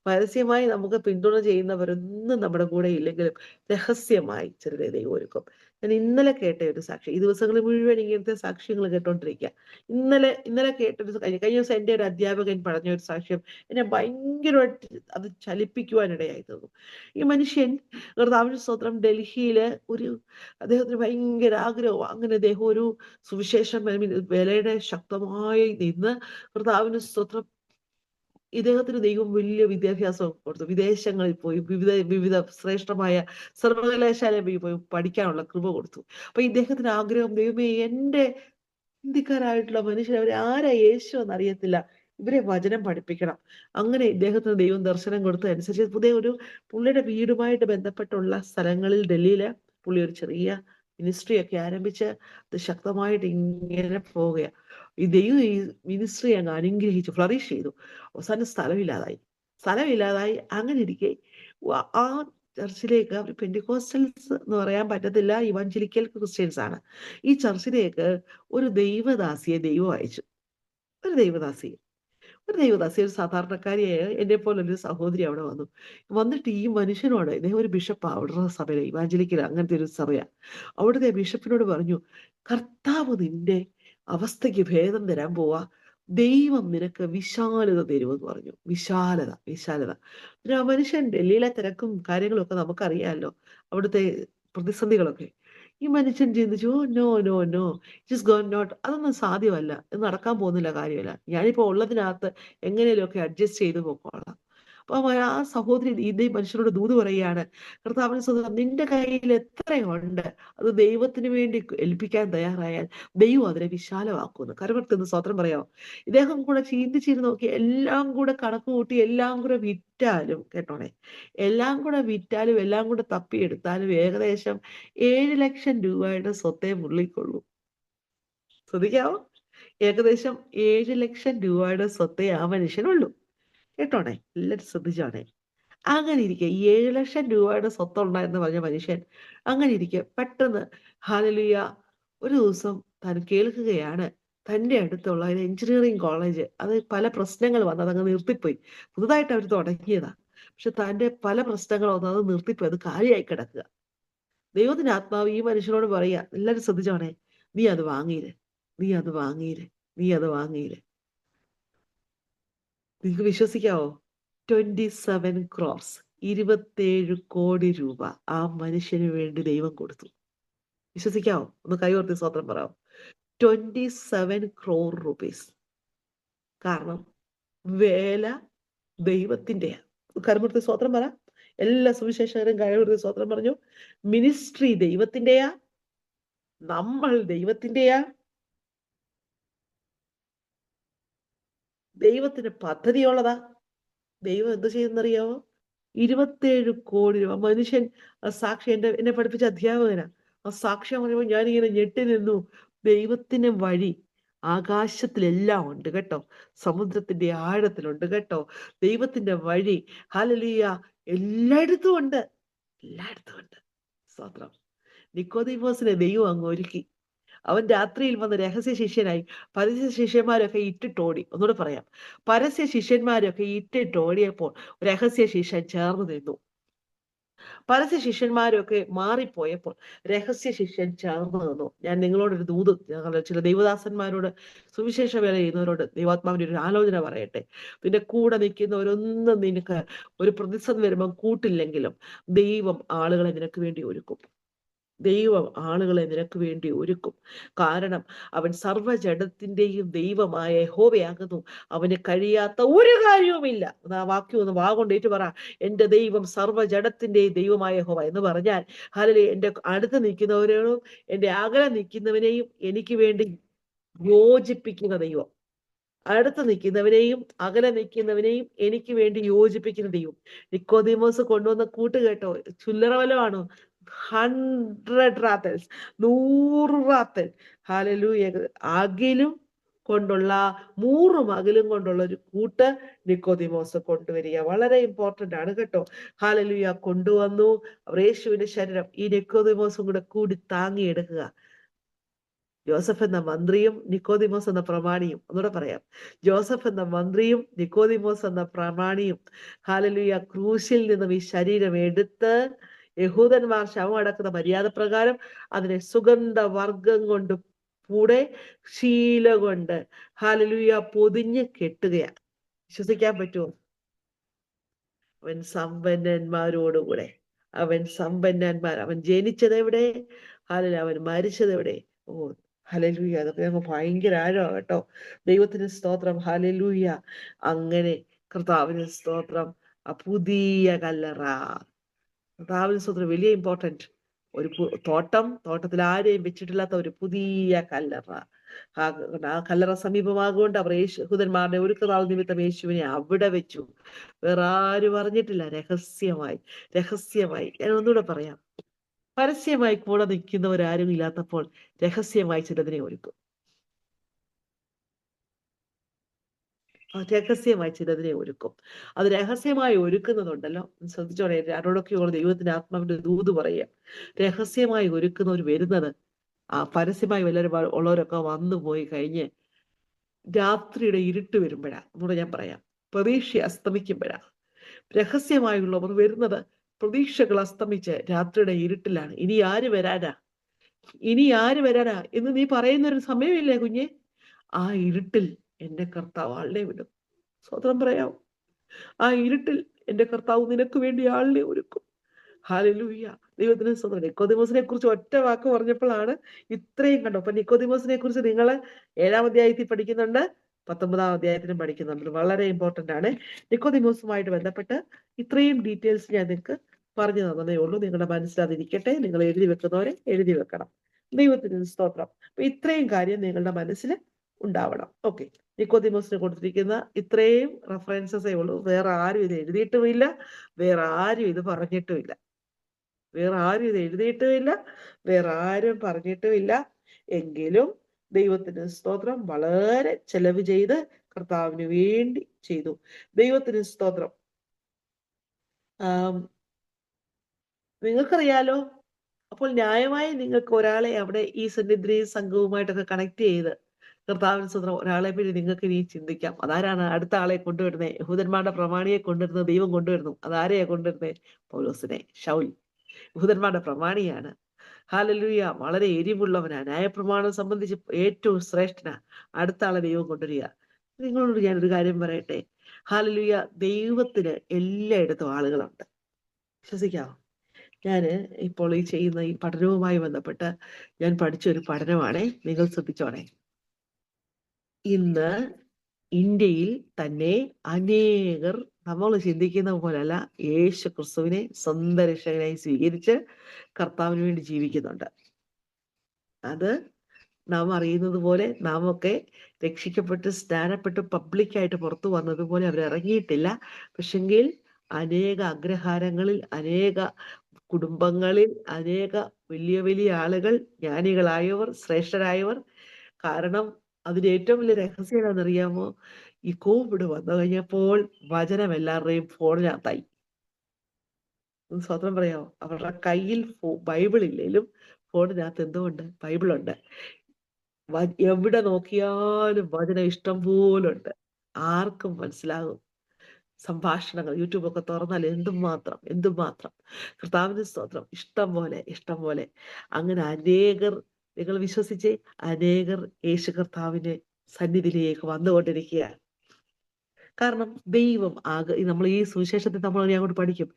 പരസ്യമായി നമുക്ക് പിന്തുണ ചെയ്യുന്നവരൊന്നും നമ്മുടെ കൂടെ ഇല്ലെങ്കിലും രഹസ്യമായി ചിലരെ ദൈവം ഒരുക്കും. ഞാൻ ഇന്നലെ കേട്ട ഒരു സാക്ഷി, ഈ ദിവസങ്ങളിൽ മുഴുവൻ ഇങ്ങനത്തെ സാക്ഷ്യങ്ങൾ കേട്ടോണ്ടിരിക്കുക. ഇന്നലെ കേട്ടൊരു കഴിഞ്ഞ ദിവസം എൻ്റെ ഒരു അധ്യാപകൻ പറഞ്ഞ ഒരു സാക്ഷ്യം എന്നെ ഭയങ്കരമായിട്ട് അത് ചലിപ്പിക്കുവാനിടയായി തീർന്നു. ഈ മനുഷ്യൻ, കർത്താവിന്റെ സ്തോത്രം, ഡൽഹിയില് അദ്ദേഹത്തിന് ഭയങ്കര ആഗ്രഹം, അങ്ങനെ അദ്ദേഹം ഒരു സുവിശേഷം വിലയുടെ ശക്തമായി നിന്ന് കർത്താവിന്റെ സ്തോത്രം, ഇദ്ദേഹത്തിന് ദൈവം വലിയ വിദ്യാഭ്യാസം കൊടുത്തു. വിദേശങ്ങളിൽ പോയി വിവിധ ശ്രേഷ്ഠമായ സർവകലാശാലയിൽ പോയി പഠിക്കാനുള്ള കൃപ കൊടുത്തു. അപ്പൊ ഇദ്ദേഹത്തിന് ആഗ്രഹം, ദൈവമേ, എന്റെ ഹിന്ദിക്കാരായിട്ടുള്ള മനുഷ്യർ, അവരെ ആരാ യേശു എന്നറിയത്തില്ല, ഇവരെ വചനം പഠിപ്പിക്കണം. അങ്ങനെ ഇദ്ദേഹത്തിന് ദൈവം ദർശനം കൊടുത്തതനുസരിച്ച് പുള്ളിയുടെ വീടുമായിട്ട് ബന്ധപ്പെട്ടുള്ള സ്ഥലങ്ങളിൽ ഡൽഹിയില് പുള്ളി ഒരു ചെറിയ മിനിസ്ട്രി ഒക്കെ ആരംഭിച്ച് അത് ശക്തമായിട്ട് ഇങ്ങനെ പോവുക. ഈ ദൈവം ഈ മിനിസ്ട്രി അങ്ങ് അനുഗ്രഹിച്ചു, ഫ്ലറിഷ് ചെയ്തു. അവസാനം സ്ഥലമില്ലാതായി. അങ്ങനെ ഇരിക്കെ ആ ചർച്ചിലേക്ക് അവർ പെന്റിക്കോസ്റ്റൽസ് എന്ന് പറയാൻ പറ്റത്തില്ല, ഇവാഞ്ചലിക്കൽ ക്രിസ്ത്യൻസ് ആണ്. ഈ ചർച്ചിലേക്ക് ഒരു ദൈവദാസിയെ ദൈവം അയച്ചു. ഒരു ദൈവദാസി ഒരു സാധാരണക്കാരിയായ എന്നെ പോലെ ഒരു സഹോദരി അവിടെ വന്നിട്ട് ഈ മനുഷ്യനോട്, ഇദ്ദേഹം ഒരു ബിഷപ്പാ, അവിടെ സഭയിലെ ഇവാഞ്ചലിക്കൽ അങ്ങനത്തെ ഒരു സഭയാ, അവിടുത്തെ ബിഷപ്പിനോട് പറഞ്ഞു, കർത്താവ് നിന്റെ അവസ്ഥയ്ക്ക് ഭേദം തരാൻ പോവാ, ദൈവം നിനക്ക് വിശാലത തരുമെന്ന് പറഞ്ഞു. വിശാലത. പിന്നെ ആ മനുഷ്യൻ, ഡൽഹിയിലെ തിരക്കും കാര്യങ്ങളും ഒക്കെ നമുക്കറിയാമല്ലോ, അവിടുത്തെ പ്രതിസന്ധികളൊക്കെ. ഈ മനുഷ്യൻ ചിന്തിച്ചു, no no no this gone not, അതൊന്നും സാധ്യമല്ല, ഇത് നടക്കാൻ പോകുന്നില്ല, കാര്യമില്ല, ഞാനിപ്പോ ഉള്ളതിനകത്ത് എങ്ങനെയൊക്കെ അഡ്ജസ്റ്റ് ചെയ്ത് പോക്കോളാം. അപ്പൊ ആ സഹോദരി ഇതേ മനുഷ്യനോട് ദൂത് പറയുകയാണ്, കർത്താവിന്റെ സഹോദരൻ, നിന്റെ കയ്യിൽ എത്രയുണ്ട് അത് ദൈവത്തിന് വേണ്ടി ഏൽപ്പിക്കാൻ തയ്യാറായാൽ ദൈവം അതിനെ വിശാലമാക്കുന്നു. കരവർത്തുന്ന സ്വത്രം പറയാമോ? ഇദ്ദേഹം കൂടെ ചിന്തിച്ചിരുന്ന് നോക്കി, എല്ലാം കൂടെ കണക്ക് കൂട്ടി, എല്ലാം കൂടെ വിറ്റാലും, കേട്ടോണേ, എല്ലാം കൂടെ വിറ്റാലും എല്ലാം കൂടെ തപ്പിയെടുത്താലും ഏകദേശം 7 ലക്ഷം രൂപയുടെ സ്വത്തേ മുള്ളിക്കൊള്ളൂ. ശ്രദ്ധിക്കാവോ? ഏകദേശം 7 ലക്ഷം രൂപയുടെ സ്വത്തേ ആ മനുഷ്യനുള്ളൂ. കേട്ടോണേ, എല്ലാവരും ശ്രദ്ധിച്ചോണേ. അങ്ങനെ ഇരിക്കെ 7 ലക്ഷം രൂപയുടെ സ്വത്തുണ്ടായെന്ന് പറഞ്ഞ മനുഷ്യൻ അങ്ങനെ ഇരിക്കെ പെട്ടെന്ന്, ഹല്ലേലൂയ, ഒരു ദിവസം താൻ കേൾക്കുകയാണ്, തൻ്റെ അടുത്തുള്ള ഒരു എഞ്ചിനീയറിംഗ് കോളേജ് അത് പല പ്രശ്നങ്ങൾ വന്ന് അതങ്ങ് നിർത്തിപ്പോയി. പുതുതായിട്ട് അവർ തുടങ്ങിയതാ, പക്ഷെ തൻ്റെ പല പ്രശ്നങ്ങൾ വന്ന് അത് നിർത്തിപ്പോയി, അത് കാലിയായി കിടക്കുക. ദൈവത്തിന്റെ ആത്മാവ് ഈ മനുഷ്യനോട് പറയാ, എല്ലാവരും ശ്രദ്ധിച്ചോണേ, നീ അത് വാങ്ങീര്, നീ അത് വാങ്ങീര്, നീ അത് വാങ്ങീര്. നിങ്ങൾക്ക് വിശ്വസിക്കാവോ? 27 crores, 27 കോടി രൂപ ആ മനുഷ്യന് വേണ്ടി ദൈവം കൊടുത്തു. വിശ്വസിക്കാവോ? ഒന്ന് കൈവർത്തി സ്വത്രം പറയാം. 27 crore rupees. കാരണം വേല ദൈവത്തിന്റെയാ. കരമുർത്തി സ്വത്രം പറ. എല്ലാ സുവിശേഷകരും കരമുർത്തി സ്വത്രം പറഞ്ഞു. മിനിസ്ട്രി ദൈവത്തിന്റെയാ, നമ്മൾ ദൈവത്തിന്റെയാ. ദൈവത്തിന് പദ്ധതിയുള്ളതാ. ദൈവം എന്ത് ചെയ്യുന്നറിയാമോ? 27 കോടി രൂപ. മനുഷ്യൻ സാക്ഷി, എന്നെ പഠിപ്പിച്ച അധ്യാപകനാ. ആ സാക്ഷ്യം പറയുമ്പോൾ ഞാനിങ്ങനെ ഞെട്ടി നിന്നു. ദൈവത്തിന് വഴി ആകാശത്തിലെല്ലാം ഉണ്ട് കേട്ടോ, സമുദ്രത്തിന്റെ ആഴത്തിലുണ്ട് കേട്ടോ, ദൈവത്തിന്റെ വഴി, ഹല്ലേലൂയ, എല്ലായിടത്തും ഉണ്ട്, എല്ലായിടത്തും ഉണ്ട്. സ്തോത്രം. നിക്കോദീമോസിനെ ദൈവം അങ്ങ് ഒരുക്കി. അവൻ രാത്രിയിൽ വന്ന് രഹസ്യ ശിഷ്യനായി. പരസ്യ ശിഷ്യന്മാരൊക്കെ ഇട്ടിട്ടോടി. ഒന്നുകൂടെ പറയാം, പരസ്യ ശിഷ്യന്മാരൊക്കെ ഇട്ടിട്ടോടിയപ്പോൾ രഹസ്യ ശിഷ്യൻ ചേർന്ന് നിന്നു. പരസ്യ ശിഷ്യന്മാരൊക്കെ മാറിപ്പോയപ്പോൾ രഹസ്യ ശിഷ്യൻ ചേർന്ന് നിന്നു. ഞാൻ നിങ്ങളോടൊരു ദൂത്, ചില ദൈവദാസന്മാരോട്, സുവിശേഷ വേല ചെയ്യുന്നവരോട് ദൈവാത്മാവിന്റെ ഒരു ആലോചന പറയട്ടെ. നിന്റെ കൂടെ നിൽക്കുന്നവരൊന്നും നിനക്ക് ഒരു പ്രതിസന്ധി വരുമ്പോൾ കൂട്ടില്ലെങ്കിലും ദൈവം ആളുകളെ നിനക്ക് വേണ്ടി ഒരുക്കും. ദൈവം ആളുകളെ നിനക്ക് വേണ്ടി ഒരുക്കും. കാരണം അവൻ സർവ്വജഡത്തിന്റെയും ദൈവമായ യഹോവയാകുന്നു, അവന് കഴിയാത്ത ഒരു കാര്യവുമില്ല. ആ വാക്യം ഒന്ന് വാഗൊണ്ടേറ്റ് പറ, എന്റെ ദൈവം സർവ്വജഡത്തിന്റെയും ദൈവമായ യഹോവ എന്ന് പറഞ്ഞാൽ, ഹല്ലേലൂയ, എന്റെ അടുത്ത് നിൽക്കുന്നവരോടും എന്റെ അകലെ നിൽക്കുന്നവനെയും എനിക്ക് വേണ്ടി യോജിപ്പിക്കുന്ന ദൈവം. അടുത്ത് നിൽക്കുന്നവനെയും അകലെ നിൽക്കുന്നവനെയും എനിക്ക് വേണ്ടി യോജിപ്പിക്കുന്ന ദൈവം. നിക്കോദീമോസ് കൊണ്ടുവന്ന കൂട്ട് കേട്ടോ, ചില്ലറ വല്ലതാണോ? 100 റാത്തൽസ്, 100 റാത്തൽ. ഹല്ലേലൂയ. അകിലും കൊണ്ടുള്ള 100 അകിലും കൊണ്ടുള്ള ഒരു കൂട്ട് നിക്കോദീമോസ് കൊണ്ടുവരിക വളരെ ഇമ്പോർട്ടന്റ് ആണ് കേട്ടോ. ഹല്ലേലൂയ. കൊണ്ടുവന്നു. അവർ യേശുവിന്റെ ശരീരം ഈ നിക്കോദീമോസും കൂടെ കൂടി താങ്ങിയെടുക്കുക. ജോസഫ് എന്ന മന്ത്രിയും നിക്കോദിമോസ് എന്ന പ്രമാണിയും. ഒന്നുകൂടെ പറയാം, ജോസഫ് എന്ന മന്ത്രിയും നിക്കോദിമോസ് എന്ന പ്രമാണിയും, ഹല്ലേലൂയ, ക്രൂശിൽ നിന്നും ഈ ശരീരം എടുത്ത് യഹൂദന്മാർ ശവം അടക്കുന്ന മര്യാദ പ്രകാരം അതിനെ സുഗന്ധവർഗം കൊണ്ട് കൂടെ ശീല കൊണ്ട്, ഹല്ലേലൂയ, പൊതിഞ്ഞ് കെട്ടുകയാണ്. വിശ്വസിക്കാൻ പറ്റുമോ? അവൻ സമ്പന്നന്മാരോടുകൂടെ, അവൻ ജനിച്ചത് എവിടെ? ഹല്ലേലൂയ. അവൻ മരിച്ചത് എവിടെ? ഓ, ഹല്ലേലൂയ. അതൊക്കെ ഞങ്ങൾ ഭയങ്കര ആഴമാണ് കേട്ടോ. ദൈവത്തിന് സ്തോത്രം. ഹല്ലേലൂയ. അങ്ങനെ കർത്താവിന് സ്തോത്രം. ആ പുതിയ കല്ലറ, കർത്താവിന് സ്തോത്രം, വലിയ ഇമ്പോർട്ടന്റ്. ഒരു തോട്ടത്തിൽ ആരെയും വെച്ചിട്ടില്ലാത്ത ഒരു പുതിയ കല്ലറ. ആ കല്ലറ സമീപമാകൊണ്ട് അവർ യഹൂദന്മാരുടെ ഒരു നാൾ നിമിത്തം യേശുവിനെ അവിടെ വെച്ചു. വേറെ ആരും അറിഞ്ഞിട്ടില്ല. രഹസ്യമായി. ഞാൻ ഒന്നുകൂടെ പറയാം, പരസ്യമായി കൂടെ നിൽക്കുന്നവരാരും ഇല്ലാത്തപ്പോൾ രഹസ്യമായി ചിലതിനെ ഒരുക്കും. രഹസ്യമായി ചിലതിനെ ഒരുക്കും. അത് രഹസ്യമായി ഒരുക്കുന്നതുണ്ടല്ലോ, ശ്രദ്ധിച്ചോടെ, ആരോടൊക്കെയുള്ള ദൈവത്തിന്റെ ആത്മാവിന്റെ ദൂത് പറയുക. രഹസ്യമായി ഒരുക്കുന്നവർ വരുന്നത് പരസ്യമായി വല്ലവരും ഉള്ളവരൊക്കെ വന്നു പോയി കഴിഞ്ഞ് രാത്രിയുടെ ഇരുട്ട് വരുമ്പോഴാ. എന്നൂടെ ഞാൻ പറയാം, പ്രതീക്ഷ അസ്തമിക്കുമ്പോഴാ. രഹസ്യമായുള്ളവർ വരുന്നത് പ്രതീക്ഷകൾ അസ്തമിച്ച് രാത്രിയുടെ ഇരുട്ടിലാണ്. ഇനി ആര് വരാനാ, ഇനി ആര് വരാനാ എന്ന് നീ പറയുന്നൊരു സമയമില്ലേ കുഞ്ഞെ? ആ ഇരുട്ടിൽ എന്റെ കർത്താവ് ആളിനെ വിടും. സ്വതന്ത്രം പറയാം, ആ ഇരുട്ടിൽ എന്റെ കർത്താവ് നിനക്ക് വേണ്ടി ആളിനെ ഒരുക്കും. ഹല്ലേലൂയ, ദൈവത്തിന് സ്തോത്രം. നിക്കോദിമോസിനെ കുറിച്ച് ഒറ്റ വാക്ക് പറഞ്ഞപ്പോഴാണ് ഇത്രയും കണ്ടോ. അപ്പൊ നിക്കോദിമോസിനെ കുറിച്ച് നിങ്ങൾ 7-ാം അധ്യായത്തിൽ പഠിക്കുന്നുണ്ട്, 19-ാം അധ്യായത്തിലും പഠിക്കുന്നുണ്ട്. വളരെ ഇമ്പോർട്ടന്റ് ആണ്. നിക്കോദിമോസുമായിട്ട് ബന്ധപ്പെട്ട് ഇത്രയും ഡീറ്റെയിൽസ് ഞാൻ നിങ്ങൾക്ക് പറഞ്ഞു തന്നതേ ഉള്ളൂ. നിങ്ങളുടെ മനസ്സിലതിരിക്കട്ടെ. നിങ്ങൾ എഴുതി വെക്കുന്നവരെ എഴുതി വെക്കണം. ദൈവത്തിന് സ്തോത്രം. അപ്പൊ ഇത്രയും കാര്യം നിങ്ങളുടെ മനസ്സിൽ ഉണ്ടാവണം. ഓക്കെ, നിക്കോദിമോസിന് കൊടുത്തിരിക്കുന്ന ഇത്രയും റെഫറൻസസേ ഉള്ളൂ. വേറെ ആരും ഇത് എഴുതിയിട്ടുമില്ല, വേറെ ആരും ഇത് പറഞ്ഞിട്ടുമില്ല, വേറെ ആരും ഇത് എഴുതിയിട്ടുമില്ല, വേറെ ആരും പറഞ്ഞിട്ടുമില്ല. എങ്കിലും ദൈവത്തിന് സ്തോത്രം, വളരെ ചെലവ് ചെയ്ത് കർത്താവിന് വേണ്ടി ചെയ്തു. ദൈവത്തിന് സ്തോത്രം. നിങ്ങൾക്കറിയാലോ, അപ്പോൾ ന്യായമായി നിങ്ങൾക്ക് ഒരാളെ അവിടെ ഈ സന്നിധി സംഘവുമായിട്ടൊക്കെ കണക്ട് ചെയ്ത് കർത്താവിന് സ്തോത്രം ഒരാളെ പറ്റി നിങ്ങൾക്ക് ഇനി ചിന്തിക്കാം. അതാരാണ് അടുത്ത ആളെ കൊണ്ടുവരുന്നത്? യഹൂദന്മാരുടെ പ്രമാണിയെ കൊണ്ടുവരുന്നത് ദൈവം കൊണ്ടുവരുന്നു. അതാരെയാ കൊണ്ടുവരുന്നത്? പൗലോസിനെ. ശൗൽ യഹൂദന്മാരുടെ പ്രമാണിയാണ്. ഹല്ലേലൂയ, വളരെ എരിവുള്ളവനാ, ന്യായപ്രമാണം സംബന്ധിച്ച് ഏറ്റവും ശ്രേഷ്ഠനാ. അടുത്ത ആളെ ദൈവം കൊണ്ടുവരിക. നിങ്ങളോട് ഞാനൊരു കാര്യം പറയട്ടെ. ഹല്ലേലൂയ, ദൈവത്തിന് എല്ലായിടത്തും ആളുകളുണ്ട്. വിശ്വസിക്കാമോ? ഞാന് ഇപ്പോൾ ഈ ചെയ്യുന്ന ഈ പഠനവുമായി ബന്ധപ്പെട്ട് ഞാൻ പഠിച്ചൊരു പഠനമാണേ. നിങ്ങൾ ശ്രദ്ധിച്ചോണേ. ഇന്ന് ഇന്ത്യയിൽ തന്നെ അനേകർ നമ്മൾ ചിന്തിക്കുന്ന പോലല്ല യേശു ക്രിസ്തുവിനെ സ്വന്തം രക്ഷകനായി സ്വീകരിച്ച് കർത്താവിന് വേണ്ടി ജീവിക്കുന്നുണ്ട്. അത് നാം അറിയുന്നത് പോലെ നാം ഒക്കെ രക്ഷിക്കപ്പെട്ട് സ്നാനപ്പെട്ട് പബ്ലിക്കായിട്ട് പുറത്തു വന്നതുപോലെ അവർ ഇറങ്ങിയിട്ടില്ല. പക്ഷെങ്കിൽ അനേക അഗ്രഹാരങ്ങളിൽ, അനേക കുടുംബങ്ങളിൽ, അനേക വലിയ വലിയ ആളുകൾ, ജ്ഞാനികളായവർ, ശ്രേഷ്ഠരായവർ. കാരണം അതിന് ഏറ്റവും വലിയ രഹസ്യം എന്താണെന്നറിയാമോ? ഈ കോവിഡ് വന്നു കഴിഞ്ഞപ്പോൾ വചനം എല്ലാവരുടെയും ഫോണിനകത്തായി. സ്വതന്ത്രം പറയാമോ? അവരുടെ കയ്യിൽ ബൈബിൾ ഇല്ലേലും ഫോണിനകത്ത് എന്തുകൊണ്ട്? ബൈബിളുണ്ട്. എവിടെ നോക്കിയാലും വചനം ഇഷ്ടം പോലുണ്ട്. ആർക്കും മനസ്സിലാകും. സംഭാഷണങ്ങൾ യൂട്യൂബൊക്കെ തുറന്നാൽ എന്തുമാത്രം കർത്താവിന്റെ സ്തോത്രം, ഇഷ്ടം പോലെ. അങ്ങനെ അനേകർ, നിങ്ങൾ വിശ്വസിച്ചേ, അനേകർ യേശു കർത്താവിന്റെ സന്നിധിയിലേക്ക് വന്നുകൊണ്ടിരിക്കുക. കാരണം ദൈവം നമ്മൾ ഈ സുവിശേഷത്തിൽ നമ്മൾ അങ്ങോട്ട് പഠിക്കും.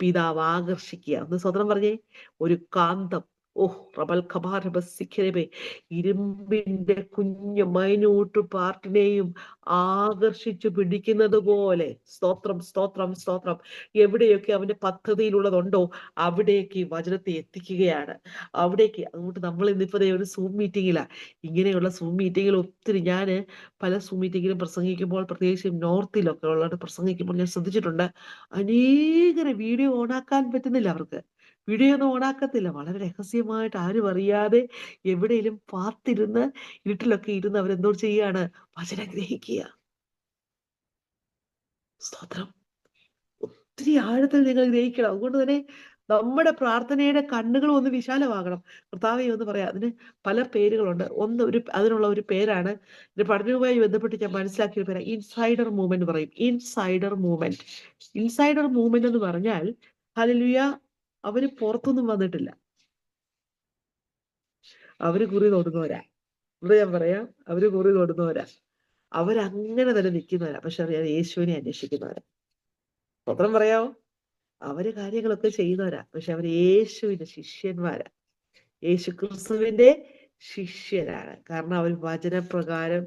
പിതാവ് ആകർഷിക്കുക. ഒന്ന് സ്വതന്ത്രം പറഞ്ഞേ. ഒരു കാന്തം, റബൽ ഖബാരബസിഖരബേ, ഇരുമ്പിന്റെ കുഞ്ഞു മൈന്യൂട്ട് പാർട്ടിനെയും ആകർഷിച്ചു പിടിക്കുന്നത് പോലെ, സ്തോത്രം, എവിടെയൊക്കെ അവന്റെ പദ്ധതിയിലുള്ളതുണ്ടോ അവിടേക്ക് ഈ വചനത്തെ എത്തിക്കുകയാണ്. അവിടേക്ക്. അതുകൊണ്ട് നമ്മൾ ഇന്നിപ്പോ ഒരു സൂം മീറ്റിങ്ങിലാ. ഇങ്ങനെയുള്ള സൂം മീറ്റിങ്ങിൽ ഒത്തിരി, ഞാന് പല സൂം മീറ്റിങ്ങിലും പ്രസംഗിക്കുമ്പോൾ, പ്രത്യേകിച്ച് നോർത്തിലൊക്കെ ഉള്ളത് പ്രസംഗിക്കുമ്പോൾ ഞാൻ ശ്രദ്ധിച്ചിട്ടുണ്ട്, അനേകരെ വീഡിയോ ഓണാക്കാൻ പറ്റുന്നില്ല. അവർക്ക് വീഡിയോ ഒന്നും ഓണാക്കത്തില്ല. വളരെ രഹസ്യമായിട്ട് ആരും അറിയാതെ എവിടെയെങ്കിലും പാർത്തിരുന്ന് ഇരുട്ടിലൊക്കെ ഇരുന്ന് അവരെന്തോ ചെയ്യാണ്? വചനം ഗ്രഹിക്കുക. സ്തോത്രം. ഒത്തിരി ആഴത്തിൽ നിങ്ങൾ ഗ്രഹിക്കണം. അതുകൊണ്ട് തന്നെ നമ്മുടെ പ്രാർത്ഥനയുടെ കണ്ണുകൾ ഒന്ന് വിശാലമാകണം. കർത്താവേ എന്ന് പറയാം. അതിന് പല പേരുകളുണ്ട്. അതിനുള്ള ഒരു പേരാണ്, പഠനവുമായി ബന്ധപ്പെട്ട് ഞാൻ മനസ്സിലാക്കിയ ഒരു പേര് ഇൻസൈഡർ മൂവ്മെന്റ് പറയും. ഇൻസൈഡർ മൂവ്മെന്റ് എന്ന് പറഞ്ഞാൽ, ഹല്ലേലൂയ, അവര് പുറത്തൊന്നും വന്നിട്ടില്ല. അവര് കുറി തൊടുന്നവരാ. ഇവിടെ ഞാൻ പറയാം, അവര് കുറി തൊടുന്നവരാ. അവരങ്ങനെ തന്നെ നിൽക്കുന്നവരാ. പക്ഷെ അറിയാതെ യേശുവിനെ അന്വേഷിക്കുന്നവരാ. സ്വതന്ത്രം പറയാമോ? അവര് കാര്യങ്ങളൊക്കെ ചെയ്യുന്നവരാ. പക്ഷെ അവര് യേശുവിന്റെ ശിഷ്യന്മാരാ. യേശു ക്രിസ്തുവിന്റെ ശിഷ്യരാണ്. കാരണം അവർ വചനപ്രകാരം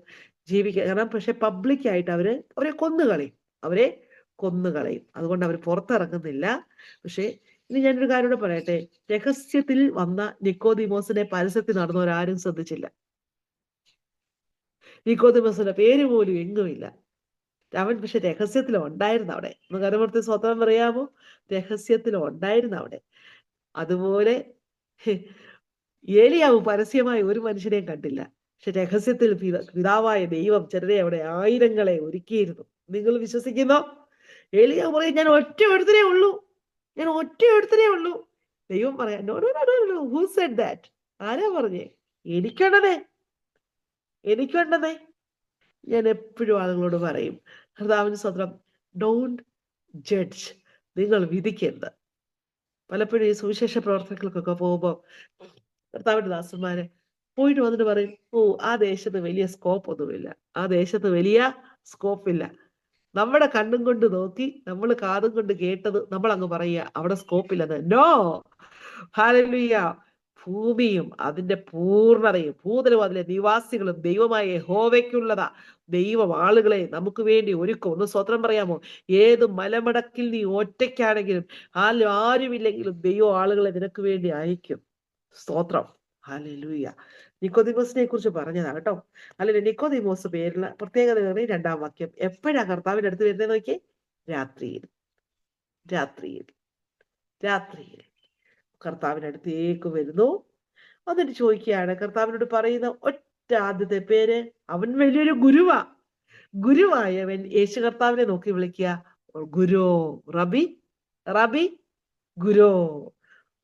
ജീവിക്കുക. കാരണം പക്ഷെ പബ്ലിക്കായിട്ട് അവരെ കൊന്നുകളയും. അതുകൊണ്ട് അവർ പുറത്തിറങ്ങുന്നില്ല. പക്ഷെ ഇനി ഞാനൊരു കാര്യം കൂടെ പറയട്ടെ. രഹസ്യത്തിൽ വന്ന നിക്കോദിമോസിനെ പരസ്യത്തിൽ നടന്നവരാരും ശ്രദ്ധിച്ചില്ല. നിക്കോദിമോസിന്റെ പേര് പോലും എങ്ങുമില്ല. അവൻ പക്ഷെ രഹസ്യത്തിൽ ഉണ്ടായിരുന്നു അവിടെ. ഒന്ന് കരമൂർത്തി സ്വതന്ത്രം പറയാമോ? രഹസ്യത്തിൽ ഉണ്ടായിരുന്നു അവിടെ. അതുപോലെ ഏലിയാവ് പരസ്യമായി ഒരു മനുഷ്യനെയും കണ്ടില്ല. പക്ഷെ രഹസ്യത്തിൽ പിതാവായ ദൈവം ചിലരെ അവിടെ ആയിരങ്ങളെ ഒരുക്കിയിരുന്നു. നിങ്ങൾ വിശ്വസിക്കുന്നോ? ഏലിയാവ് പറയും, ഞാൻ ഒറ്റ ഒരുത്തനേ ഉള്ളൂ, ഞാൻ ഒറ്റ ഒരുത്തനേ ഉള്ളൂ. ദൈവം പറയാം, no no no no, who said that? ആരാ പറഞ്ഞേ? എനിക്കുണ്ടതേ, എനിക്കുണ്ടതേ. ഞാൻ എപ്പോഴും ആളുകളോട് പറയും, കർത്താവിന് സ്വന്തം, ഡോണ്ട് ജഡ്ജ്, നിങ്ങൾ വിധിക്കരുത്. പലപ്പോഴും ഈ സുവിശേഷ പ്രവർത്തനങ്ങൾക്കൊക്കെ പോകുമ്പോൾ കർത്താവിന്റെ ദാസന്മാര് പോയിട്ട് വന്നിട്ട് പറയും, ഓ, ആ ദേശത്ത് വലിയ സ്കോപ്പ് ഒന്നുമില്ല, ആ ദേശത്ത് വലിയ സ്കോപ്പില്ല. നമ്മുടെ കണ്ണും കൊണ്ട് നോക്കി, നമ്മൾ കാതും കൊണ്ട് കേട്ടത് നമ്മൾ അങ്ങ് പറയുക അവിടെ സ്കോപ്പില്ലെന്ന്. No, hallelujah. ഭൂമിയും അതിന്റെ പൂർണ്ണതയും ഭൂതലവും അതിലെ നിവാസികളും ദൈവമായ യഹോവയ്ക്കുള്ളതാ. ദൈവം ആളുകളെ നമുക്ക് വേണ്ടി ഒരുക്കും. ഒന്ന് സ്വത്രം പറയാമോ? ഏത് മലമടക്കിൽ നീ ഒറ്റയ്ക്കാണെങ്കിലും, ആരുമില്ലെങ്കിലും ദൈവം ആളുകളെ നിനക്ക് വേണ്ടി അയക്കും. സ്തോത്രം, ഹല്ലേലൂയ. നിക്കോദിമോസിനെ കുറിച്ച് പറഞ്ഞതാണ് കേട്ടോ. അല്ലെങ്കിൽ നിക്കോദിമോസ് പേരുള്ള പ്രത്യേകതകളെ 2-ാം വാക്യം. എപ്പോഴാ കർത്താവിന്റെ അടുത്ത് വരുന്നത് നോക്കിയേ? രാത്രിയിൽ, രാത്രിയിൽ, രാത്രിയിൽ കർത്താവിന്റെ അടുത്തേക്ക് വരുന്നു. എന്നിട്ട് ചോദിക്കുകയാണ്, കർത്താവിനോട് പറയുന്ന ഒറ്റ ആദ്യത്തെ പേര്, അവൻ വലിയൊരു ഗുരുവാ. ഗുരുവായവൻ യേശു കർത്താവിനെ നോക്കി വിളിക്കുക, ഗുരു, റബി, റബി, ഗുരു.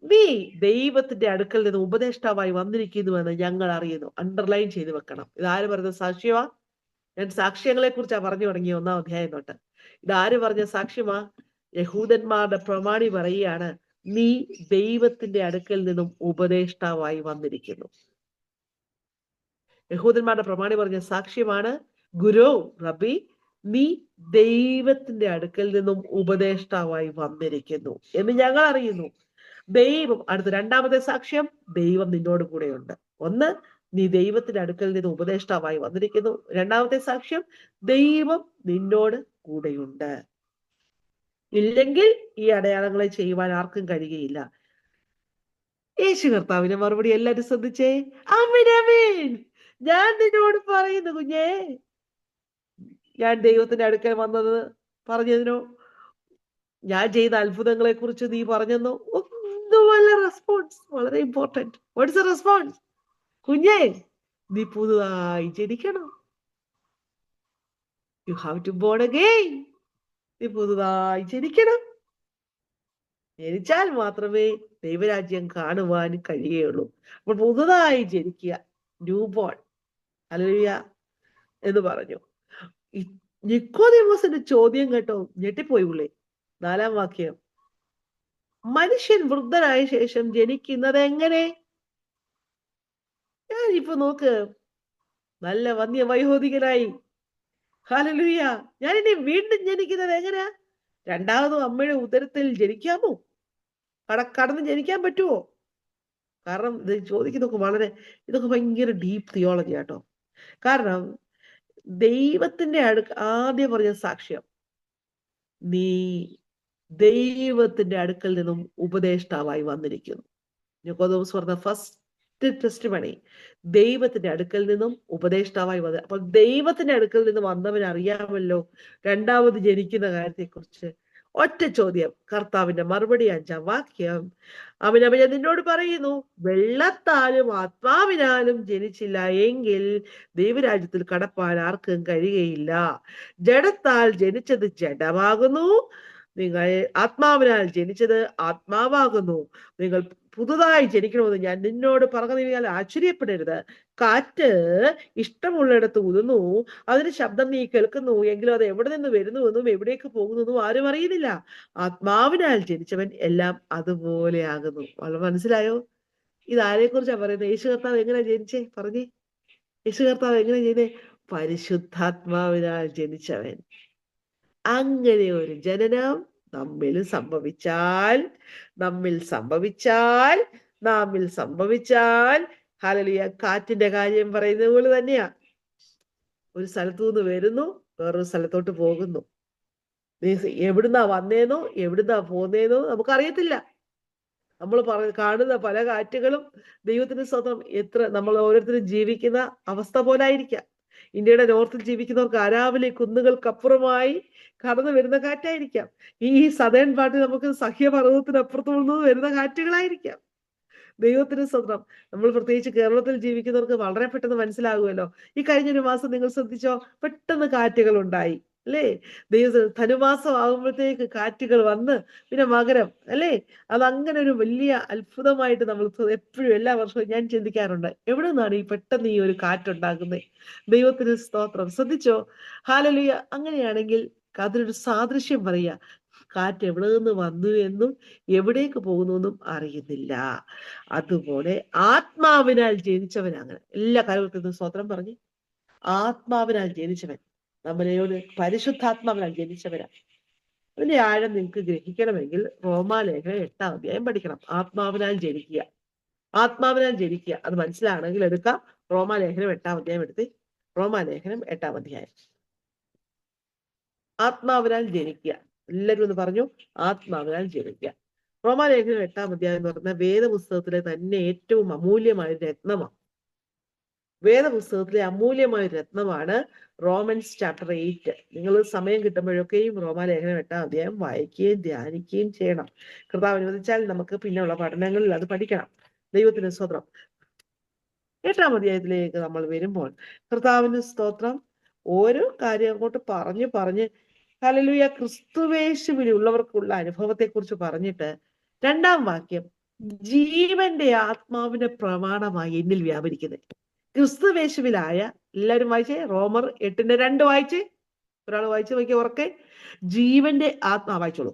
നീ ദൈവത്തിന്റെ അടുക്കൽ നിന്ന് ഉപദേഷ്ടാവായി വന്നിരിക്കുന്നുവെന്ന് ഞങ്ങൾ അറിയുന്നു. അണ്ടർലൈൻ ചെയ്ത് വെക്കണം. ഇതാര് പറഞ്ഞ സാക്ഷ്യമാ? ഞാൻ സാക്ഷ്യങ്ങളെ കുറിച്ചാ പറഞ്ഞു തുടങ്ങി 1-ാം അധ്യായം തൊട്ട്. ഇതാര് പറഞ്ഞ സാക്ഷ്യമാ? യഹൂദന്മാരുടെ പ്രമാണി പറയുകയാണ്, നീ ദൈവത്തിന്റെ അടുക്കൽ നിന്നും ഉപദേഷ്ടാവായി വന്നിരിക്കുന്നു. യഹൂദന്മാരുടെ പ്രമാണി പറഞ്ഞ സാക്ഷ്യമാണ്, ഗുരു, റബി, നീ ദൈവത്തിന്റെ അടുക്കൽ നിന്നും ഉപദേഷ്ടാവായി വന്നിരിക്കുന്നു എന്ന് ഞങ്ങൾ അറിയുന്നു. ദൈവം, അടുത്ത 2-ാമത്തെ സാക്ഷ്യം, ദൈവം നിന്നോട് കൂടെയുണ്ട്. ഒന്ന്, നീ ദൈവത്തിന്റെ അടുക്കൽ നിന്ന് ഉപദേഷ്ടാവായി വന്നിരിക്കുന്നു. 2-ാമത്തെ സാക്ഷ്യം, ദൈവം നിന്നോട് കൂടെയുണ്ട്. ഇല്ലെങ്കിൽ ഈ അടയാളങ്ങളെ ചെയ്യുവാൻ ആർക്കും കഴിയുകയില്ല. യേശു കർത്താവിന്റെ മറുപടി എല്ലാരും ശ്രദ്ധിച്ചേ. ആമേൻ, ആമേൻ. ഞാൻ നിന്നോട് പറയുന്നു കുഞ്ഞേ, ഞാൻ ദൈവത്തിന്റെ അടുക്കൽ വന്നത് പറഞ്ഞതിനോ, ഞാൻ ചെയ്ത അത്ഭുതങ്ങളെ കുറിച്ച് നീ പറഞ്ഞെന്നോ ഒന്നുമല്ല റെസ്പോൺസ്. വളരെ ഇമ്പോർട്ടന്റ്. What's the response? കുഞ്ഞേ, നീ പുതുതായി ജനിക്കണം. You have to born again. നീ പുതുതായി ജനിക്കണം. ജനിച്ചാൽ മാത്രമേ ദൈവരാജ്യം കാണുവാൻ കഴിയുകയുള്ളൂ. അപ്പോൾ പുതുതായി ജനിക്കുക, ന്യൂ ബോൺ, ഹല്ലേലൂയ എന്ന് പറഞ്ഞു. നിക്കോദീമോസിന്റെ ചോദ്യം കേട്ടോ ഞെട്ടിപ്പോയി ഉള്ളേ. 4-ാം വാക്യം, മനുഷ്യൻ വൃദ്ധനായ ശേഷം ജനിക്കുന്നത് എങ്ങനെ? ഞാനിപ്പോ നോക്ക്, നല്ല വന്യവയോധികനായി, ഹല്ലേലൂയ, ഞാനിനി വീണ്ടും ജനിക്കുന്നത് എങ്ങനെയാ? രണ്ടാമതും അമ്മയുടെ ഉദരത്തിൽ ജനിക്കാമോ? കടന്ന് ജനിക്കാൻ പറ്റുമോ? കാരണം ഇത് ചോദിക്കുന്നതൊക്കെ ഇതൊക്കെ ഭയങ്കര ഡീപ്പ് തിയോളജി ആട്ടോ. കാരണം ദൈവത്തിന്റെ ആദ്യം പറഞ്ഞ സാക്ഷ്യം, നീ ദൈവത്തിന്റെ അടുക്കൽ നിന്നും ഉപദേഷ്ടാവായി വന്നിരിക്കുന്നു. നിക്കോദീമോസ് പറഞ്ഞ ഫസ്റ്റ് ടെസ്റ്റിമണി, ദൈവത്തിന്റെ അടുക്കൽ നിന്നും ഉപദേഷ്ടാവായി വന്നത്. അപ്പൊ ദൈവത്തിന്റെ അടുക്കൽ നിന്ന് വന്നവൻ അറിയാമല്ലോ രണ്ടാമത് ജനിക്കുന്ന കാര്യത്തെക്കുറിച്ച്. ഒറ്റ ചോദ്യം, കർത്താവിന്റെ മറുപടി 5-ാം വാക്യം, അവൻ നിന്നോട് പറയുന്നു, വെള്ളത്താലും ആത്മാവിനാലും ജനിച്ചില്ല എങ്കിൽ ദൈവരാജ്യത്തിൽ കടപ്പാൻ ആർക്കും കഴിയുകയില്ല. ജഡത്താൽ ജനിച്ചത് ജഡമാകുന്നു, നിങ്ങൾ ആത്മാവിനാൽ ജനിച്ചത് ആത്മാവാകുന്നു. നിങ്ങൾ പുതുതായി ജനിക്കണമെന്ന് ഞാൻ നിന്നോട് പറഞ്ഞാൽ ആശ്ചര്യപ്പെടരുത്. കാറ്റ് ഇഷ്ടമുള്ളിടത്ത് ഊതുന്നു, അതിന് ശബ്ദം നീ കേൾക്കുന്നു, എങ്കിലും അത് എവിടെ നിന്ന് വരുന്നുവെന്നും എവിടേക്ക് പോകുന്നതെന്നും ആരും അറിയുന്നില്ല. ആത്മാവിനാൽ ജനിച്ചവൻ എല്ലാം അതുപോലെ ആകുന്നു. വളരെ മനസ്സിലായോ? ഇതാരെ കുറിച്ചാ പറയുന്നത്? യേശു കർത്താവ് എങ്ങനെയാ ജനിച്ചേ? പറഞ്ഞേ, യേശു കർത്താവ് എങ്ങനെ ചെയ്തേ? പരിശുദ്ധാത്മാവിനാൽ ജനിച്ചവൻ. അങ്ങനെ ഒരു ജനനം നമ്മിൽ സംഭവിച്ചാൽ ഹല്ലേലൂയ, കാറ്റിന്റെ കാര്യം പറയുന്നത് പോലെ തന്നെയാ. ഒരു സ്ഥലത്തു നിന്ന് വരുന്നു, വേറൊരു സ്ഥലത്തോട്ട് പോകുന്നു. എവിടുന്നാ വന്നേന്നോ എവിടുന്നാ പോന്നേന്നോ നമുക്കറിയത്തില്ല. നമ്മൾ കാണുന്ന പല കാറ്റുകളും ദൈവത്തിന് സ്വന്തം നമ്മൾ ഓരോരുത്തരും ജീവിക്കുന്ന അവസ്ഥ പോലായിരിക്കാം. ഇന്ത്യയുടെ നോർത്തിൽ ജീവിക്കുന്നവർക്ക് അരാവലി കുന്നുകൾക്കപ്പുറമായി കടന്നു വരുന്ന കാറ്റായിരിക്കാം. ഈ സദേൺ പാർട്ടി നമുക്ക് സഹ്യപർവ്വതത്തിനപ്പുറത്തു നിന്ന് വരുന്ന കാറ്റുകളായിരിക്കാം. ദൈവത്തിന് സ്വന്തം. നമ്മൾ പ്രത്യേകിച്ച് കേരളത്തിൽ ജീവിക്കുന്നവർക്ക് വളരെ പെട്ടെന്ന് മനസ്സിലാകുമല്ലോ. ഈ കഴിഞ്ഞൊരു മാസം നിങ്ങൾ ശ്രദ്ധിച്ചോ, പെട്ടെന്ന് കാറ്റുകൾ ഉണ്ടായി അല്ലേ? ധനുമാസം ആകുമ്പോഴത്തേക്ക് കാറ്റുകൾ വന്ന് പിന്നെ മകരം അല്ലേ? അതങ്ങനെ ഒരു വലിയ അത്ഭുതമായിട്ട് നമ്മൾ എപ്പോഴും എല്ലാ വർഷവും ഞാൻ ചിന്തിക്കാറുണ്ട്, എവിടെ നിന്നാണ് ഈ പെട്ടെന്ന് ഈ ഒരു കാറ്റുണ്ടാകുന്നത്? ദൈവത്തിന് സ്തോത്രം. ശ്രദ്ധിച്ചോ? ഹാലലുയ. അങ്ങനെയാണെങ്കിൽ അതിനൊരു സാദൃശ്യം പറയുക, കാറ്റ് എവിടെ നിന്ന് വന്നു എന്നും എവിടേക്ക് പോകുന്നു എന്നും അറിയുന്നില്ല. അതുപോലെ ആത്മാവിനാൽ ജനിച്ചവൻ അങ്ങനെ എല്ലാ കാര്യങ്ങൾക്കും സ്തോത്രം പറഞ്ഞ്, ആത്മാവിനാൽ ജനിച്ചവൻ, നമ്മളോട് പരിശുദ്ധാത്മാവിനാൽ ജനിച്ചവനാ. അതിന്റെ ആഴം നിങ്ങൾക്ക് ഗ്രഹിക്കണമെങ്കിൽ റോമാലേഖനം 8-ാം അധ്യായം പഠിക്കണം. ആത്മാവിനാൽ ജനിക്കുക, ആത്മാവിനാൽ ജനിക്കുക, അത് മനസ്സിലാണെങ്കിൽ എടുക്കാം. റോമാലേഖനം 8-ാം അധ്യായം എടുത്ത്, റോമാലേഖനം 8-ാം അധ്യായം. ആത്മാവിനാൽ ജനിക്കുക. എല്ലാവരും ഒന്ന് പറഞ്ഞു, ആത്മാവിനാൽ ജനിക്കുക. റോമാലേഖനം 8-ാം അധ്യായം എന്ന് പറഞ്ഞാൽ വേദപുസ്തകത്തിലെ തന്നെ ഏറ്റവും അമൂല്യമായ രത്നമാണ്. വേദപുസ്തകത്തിലെ അമൂല്യമായ രത്നമാണ് റോമൻസ് ചാപ്റ്റർ 8. നിങ്ങൾ സമയം കിട്ടുമ്പോഴൊക്കെയും റോമാലേഖനം 8-ാം അധ്യായം വായിക്കുകയും ധ്യാനിക്കുകയും ചെയ്യണം. കർത്താവ് അനുവദിച്ചാൽ നമുക്ക് പിന്നെയുള്ള പഠനങ്ങളിൽ അത് പഠിക്കണം. ദൈവത്തിന് സ്തോത്രം. 8-ാം അധ്യായത്തിലേക്ക് നമ്മൾ വരുമ്പോൾ കർത്താവിന് സ്തോത്രം, ഓരോ കാര്യം അങ്ങോട്ട് പറഞ്ഞ് ഹല്ലേലൂയ, ക്രിസ്തുവേശുവിലുള്ളവർക്കുള്ള അനുഭവത്തെ കുറിച്ച് പറഞ്ഞിട്ട് 2-ാം വാക്യം, ജീവന്റെ ആത്മാവിന്റെ പ്രമാണമായി എന്നിൽ വ്യാപരിക്കുന്നത്. ക്രിസ്തുവേശുവിലായ, എല്ലാവരും വായിച്ചേ, റോമർ 8:2 വായിച്ചേ. ഒരാൾ വായിച്ചു നോക്കിയ ഉറക്കെ, ജീവന്റെ ആത്മാ വായിച്ചോളൂ.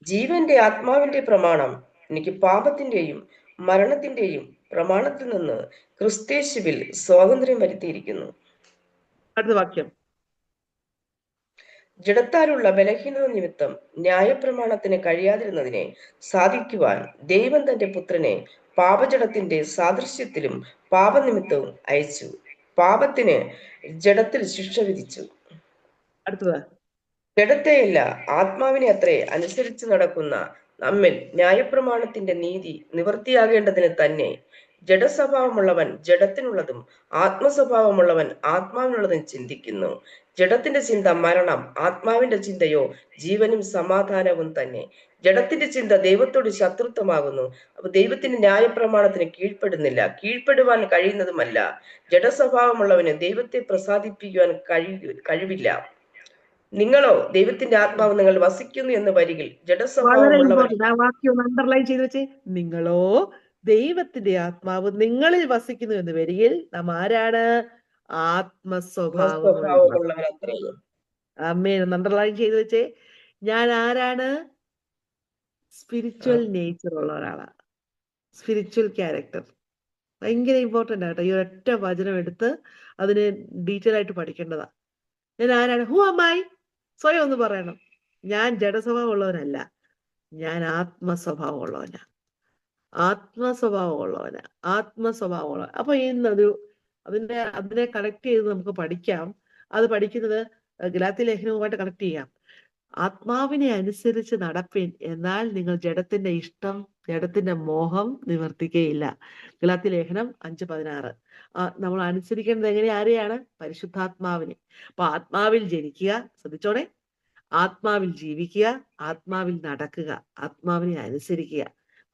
ജീവന്റെ ആത്മാവിന്റെ പ്രമാണം എനിക്ക് പാപത്തിന്റെയും മരണത്തിന്റെയും പ്രമാണത്തിൽ നിന്ന് ക്രിസ്തേശുവിൽ സ്വാതന്ത്ര്യം വരുത്തിയിരിക്കുന്നു. അടുത്ത വാക്യം, ജഡത്താലുള്ള ബലഹീനത നിമിത്തം ന്യായപ്രമാണത്തിന് കഴിയാതിരുന്നതിനെ സാധിക്കുവാൻ ദൈവം തന്റെ പുത്രനെ പാപജഡത്തിന്റെ സാദൃശ്യത്തിലും പാപനിമിത്തവും അയച്ചു. പാപത്തിന് ജഡത്തിൽ ശിക്ഷ വിധിച്ചു. അടുത്തത്, ജഡത്തെയല്ല ആത്മാവിനെ അത്രേ അനുസരിച്ച് നടക്കുന്ന നമ്മിൽ ന്യായപ്രമാണത്തിന്റെ നീതി നിവൃത്തിയാകേണ്ടതിന് തന്നെ ജഡസ്വഭാവമുള്ളവൻ ജഡത്തിനുള്ളതും ആത്മസ്വഭാവമുള്ളവൻ ആത്മാവിനുള്ളതും ചിന്തിക്കുന്നു. ജഡത്തിന്റെ ചിന്ത മരണം, ആത്മാവിന്റെ ചിന്തയോ ജീവനും സമാധാനവും തന്നെ. ജഡത്തിന്റെ ചിന്ത ദൈവത്തോട് ശത്രുത്വമാകുന്നു. അപ്പൊ ദൈവത്തിന്റെ ന്യായപ്രമാണത്തിന് കീഴ്പ്പെടുന്നില്ല, കീഴ്പ്പെടുവാൻ കഴിയുന്നതുമല്ല. ജഡസ്വഭാവമുള്ളവന് ദൈവത്തെ പ്രസാദിപ്പിക്കുവാൻ കഴിവില്ല. നിങ്ങളോ ദൈവത്തിന്റെ ആത്മാവ് നിങ്ങൾ വസിക്കുന്നു എന്ന് വരികിൽ വളരെ ജഡസ്വഭാവമുള്ളവർ ഇമ്പോർട്ടന്റ്. ആ വാക്യം ഒന്ന് അണ്ടർലൈൻ ചെയ്ത് വെച്ചേ. നിങ്ങളോ ദൈവത്തിന്റെ ആത്മാവ് നിങ്ങളിൽ വസിക്കുന്നു എന്ന് വരികിൽ നാം ആരാണ്? ആത്മസ്വഭാവമുള്ള. സ്വഭാവമുള്ളവരത്രയും. അമ്മേ, ഒന്ന് അണ്ടർലൈൻ ചെയ്ത് വെച്ചേ. ഞാൻ ആരാണ്? സ്പിരിച്വൽ നേച്ചർ ഉള്ള ഒരാളാണ്, സ്പിരിച്വൽ ക്യാരക്ടർ. ഭയങ്കര ഇമ്പോർട്ടന്റ് ആട്ടോ. ഈ ഒറ്റ വചനം എടുത്ത് അതിന് ഡീറ്റെയിൽ ആയിട്ട് പഠിക്കേണ്ടതാ. ഞാൻ ആരാണ്? ഹു അമ്മായി? സ്വയം ഒന്ന് പറയണം. ഞാൻ ജഡസ്വഭാവം ഉള്ളവനല്ല, ഞാൻ ആത്മസ്വഭാവമുള്ളവനാ, ആത്മസ്വഭാവമുള്ളവനാ, ആത്മസ്വഭാവമുള്ള. അപ്പൊ ഇന്നത് അതിനെ കണക്ട് ചെയ്ത് നമുക്ക് പഠിക്കാം. അത് പഠിക്കുന്നത് ഗലാത്യ ലേഖനവുമായിട്ട് കണക്ട് ചെയ്യാം. ആത്മാവിനെ അനുസരിച്ച് നടപ്പിൻ, എന്നാൽ നിങ്ങൾ ജഡത്തിന്റെ ഇഷ്ടം, ജഡത്തിന്റെ മോഹം നിവർത്തിക്കുകയില്ല. ഗലാത്യ ലേഖനം 5:16. നമ്മൾ അനുസരിക്കേണ്ടത് എങ്ങനെ? ആരെയാണ്? പരിശുദ്ധാത്മാവിനെ. അപ്പൊ ആത്മാവിൽ ജനിക്കുക, ശ്രദ്ധിച്ചോടെ, ആത്മാവിൽ ജീവിക്കുക, ആത്മാവിൽ നടക്കുക, ആത്മാവിനെ അനുസരിക്കുക.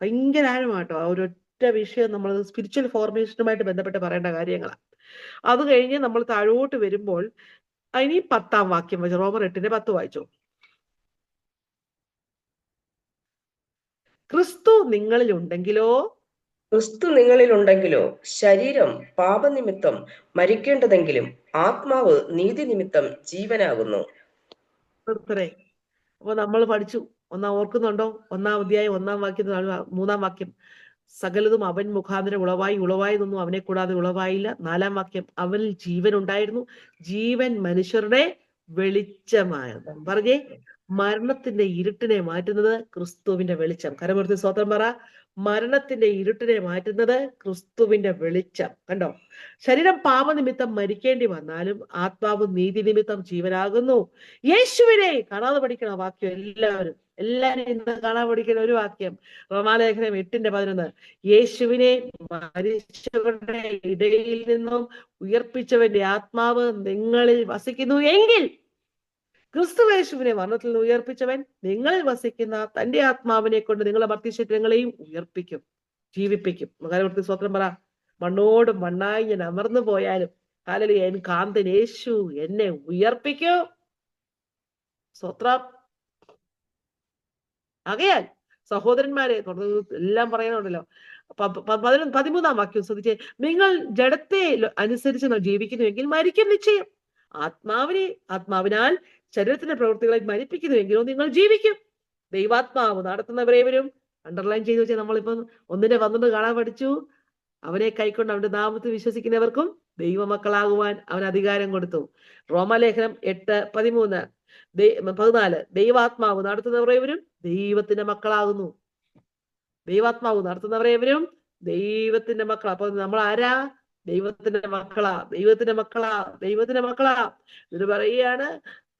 ഭയങ്കര ആഴമാട്ടോ ആ ഒരൊറ്റ വിഷയം. നമ്മൾ സ്പിരിച്വൽ ഫോർമേഷനുമായിട്ട് ബന്ധപ്പെട്ട് പറയേണ്ട കാര്യങ്ങളാണ്. അത് കഴിഞ്ഞ് നമ്മൾ താഴോട്ട് വരുമ്പോൾ ഇനി 10-ാം വാക്യം വായിച്ചു. റോമർ 8:10 വായിച്ചു. ക്രിസ്തു നിങ്ങളിൽ ഉണ്ടെങ്കിലോ, ക്രിസ്തു നിങ്ങളിലുണ്ടെങ്കിലോ ശരീരം പാപനിമിത്തം മരിക്കേണ്ടതെങ്കിലും ആത്മാവ് നീതി നിമിത്തം ജീവനാകുന്നു. അപ്പൊ നമ്മൾ പഠിച്ചു, ഓർക്കുന്നുണ്ടോ? 1-ാം അധ്യായം 1-ാം വാക്യം 3-ാം വാക്യം, സകലതും അവൻ മുഖാന്തരം ഉളവായതൊന്നും അവനെ കൂടാതെ ഉളവായില്ല. 4-ാം വാക്യം, അവനിൽ ജീവൻ ഉണ്ടായിരുന്നു, ജീവൻ മനുഷ്യരുടെ വെളിച്ചമായിരുന്നു. പറഞ്ഞേ, മരണത്തിന്റെ ഇരുട്ടിനെ മാറ്റുന്നത് ക്രിസ്തുവിന്റെ വെളിച്ചം. കരമൂർത്തി സ്വതന്ത്രം പറ. മരണത്തിന്റെ ഇരുട്ടിനെ മാറ്റുന്നത് ക്രിസ്തുവിന്റെ വെളിച്ചം. കണ്ടോ? ശരീരം പാപനിമിത്തം മരിക്കേണ്ടി വന്നാലും ആത്മാവ് നീതി നിമിത്തം ജീവനാകുന്നു. യേശുവിനെ കാണാതെ പഠിക്കണം ആ വാക്യം. എല്ലാവരും ഇന്ന് കാണാൻ പഠിക്കുന്ന ഒരു വാക്യം, റോമാലേഖനം 8:11. യേശുവിനെ മരിച്ചവരുടെ ഇടയിൽ നിന്നും ഉയർപ്പിച്ചവന്റെ ആത്മാവ് നിങ്ങളിൽ വസിക്കുന്നു എങ്കിൽ, ക്രിസ്തുവേശുവിനെ മരണത്തിൽ നിന്ന് ഉയർപ്പിച്ചവൻ നിങ്ങളിൽ വസിക്കുന്ന തന്റെ ആത്മാവിനെ കൊണ്ട് നിങ്ങളുടെ മർത്യശരീരങ്ങളെയും ഉയർപ്പിക്കും. ജീവിപ്പിക്കും. മകരവൃത്തി സ്തോത്രം പറ. മണ്ണോട് മണ്ണായി ഞാൻ അമർന്നു പോയാലും ഹല്ലേലൂയ, എൻ കാന്തൻ യേശു എന്നെ ഉയർപ്പിക്കും. സ്തോത്രം. ആകയാൽ സഹോദരന്മാരെ, തുടർന്ന് എല്ലാം പറയുന്നുണ്ടല്ലോ. 13-ാം വാക്യം ശ്രദ്ധിച്ചേ. നിങ്ങൾ ജഡത്തെ അനുസരിച്ച് ജീവിക്കുന്നുവെങ്കിൽ മരിക്കും നിശ്ചയം. ആത്മാവിനാൽ ശരീരത്തിന്റെ പ്രവൃത്തികളെ മരിപ്പിക്കുന്നുവെങ്കിലോ നിങ്ങൾ ജീവിക്കും. ദൈവാത്മാവ് നടത്തുന്നവരേവരും, അണ്ടർലൈൻ ചെയ്തു വെച്ചാൽ നമ്മളിപ്പം 1:12 കാണാൻ പഠിച്ചു. അവനെ കൈക്കൊണ്ട് അവന്റെ നാമത്തിൽ വിശ്വസിക്കുന്നവർക്കും ദൈവമക്കളാകുവാൻ അവൻ അധികാരം കൊടുത്തു. റോമാലേഖനം 8:13-14 ദൈവാത്മാവ് നടത്തുന്നവരേവരും ദൈവത്തിന്റെ മക്കളാകുന്നു. ദൈവാത്മാവ് നടത്തുന്നവരേവരും ദൈവത്തിന്റെ മക്കളാ. അപ്പൊ നമ്മൾ ആരാ? ദൈവത്തിന്റെ മക്കളാ, ദൈവത്തിന്റെ മക്കളാ, ദൈവത്തിന്റെ മക്കളാ. ഇതിന് പറയുകയാണ്,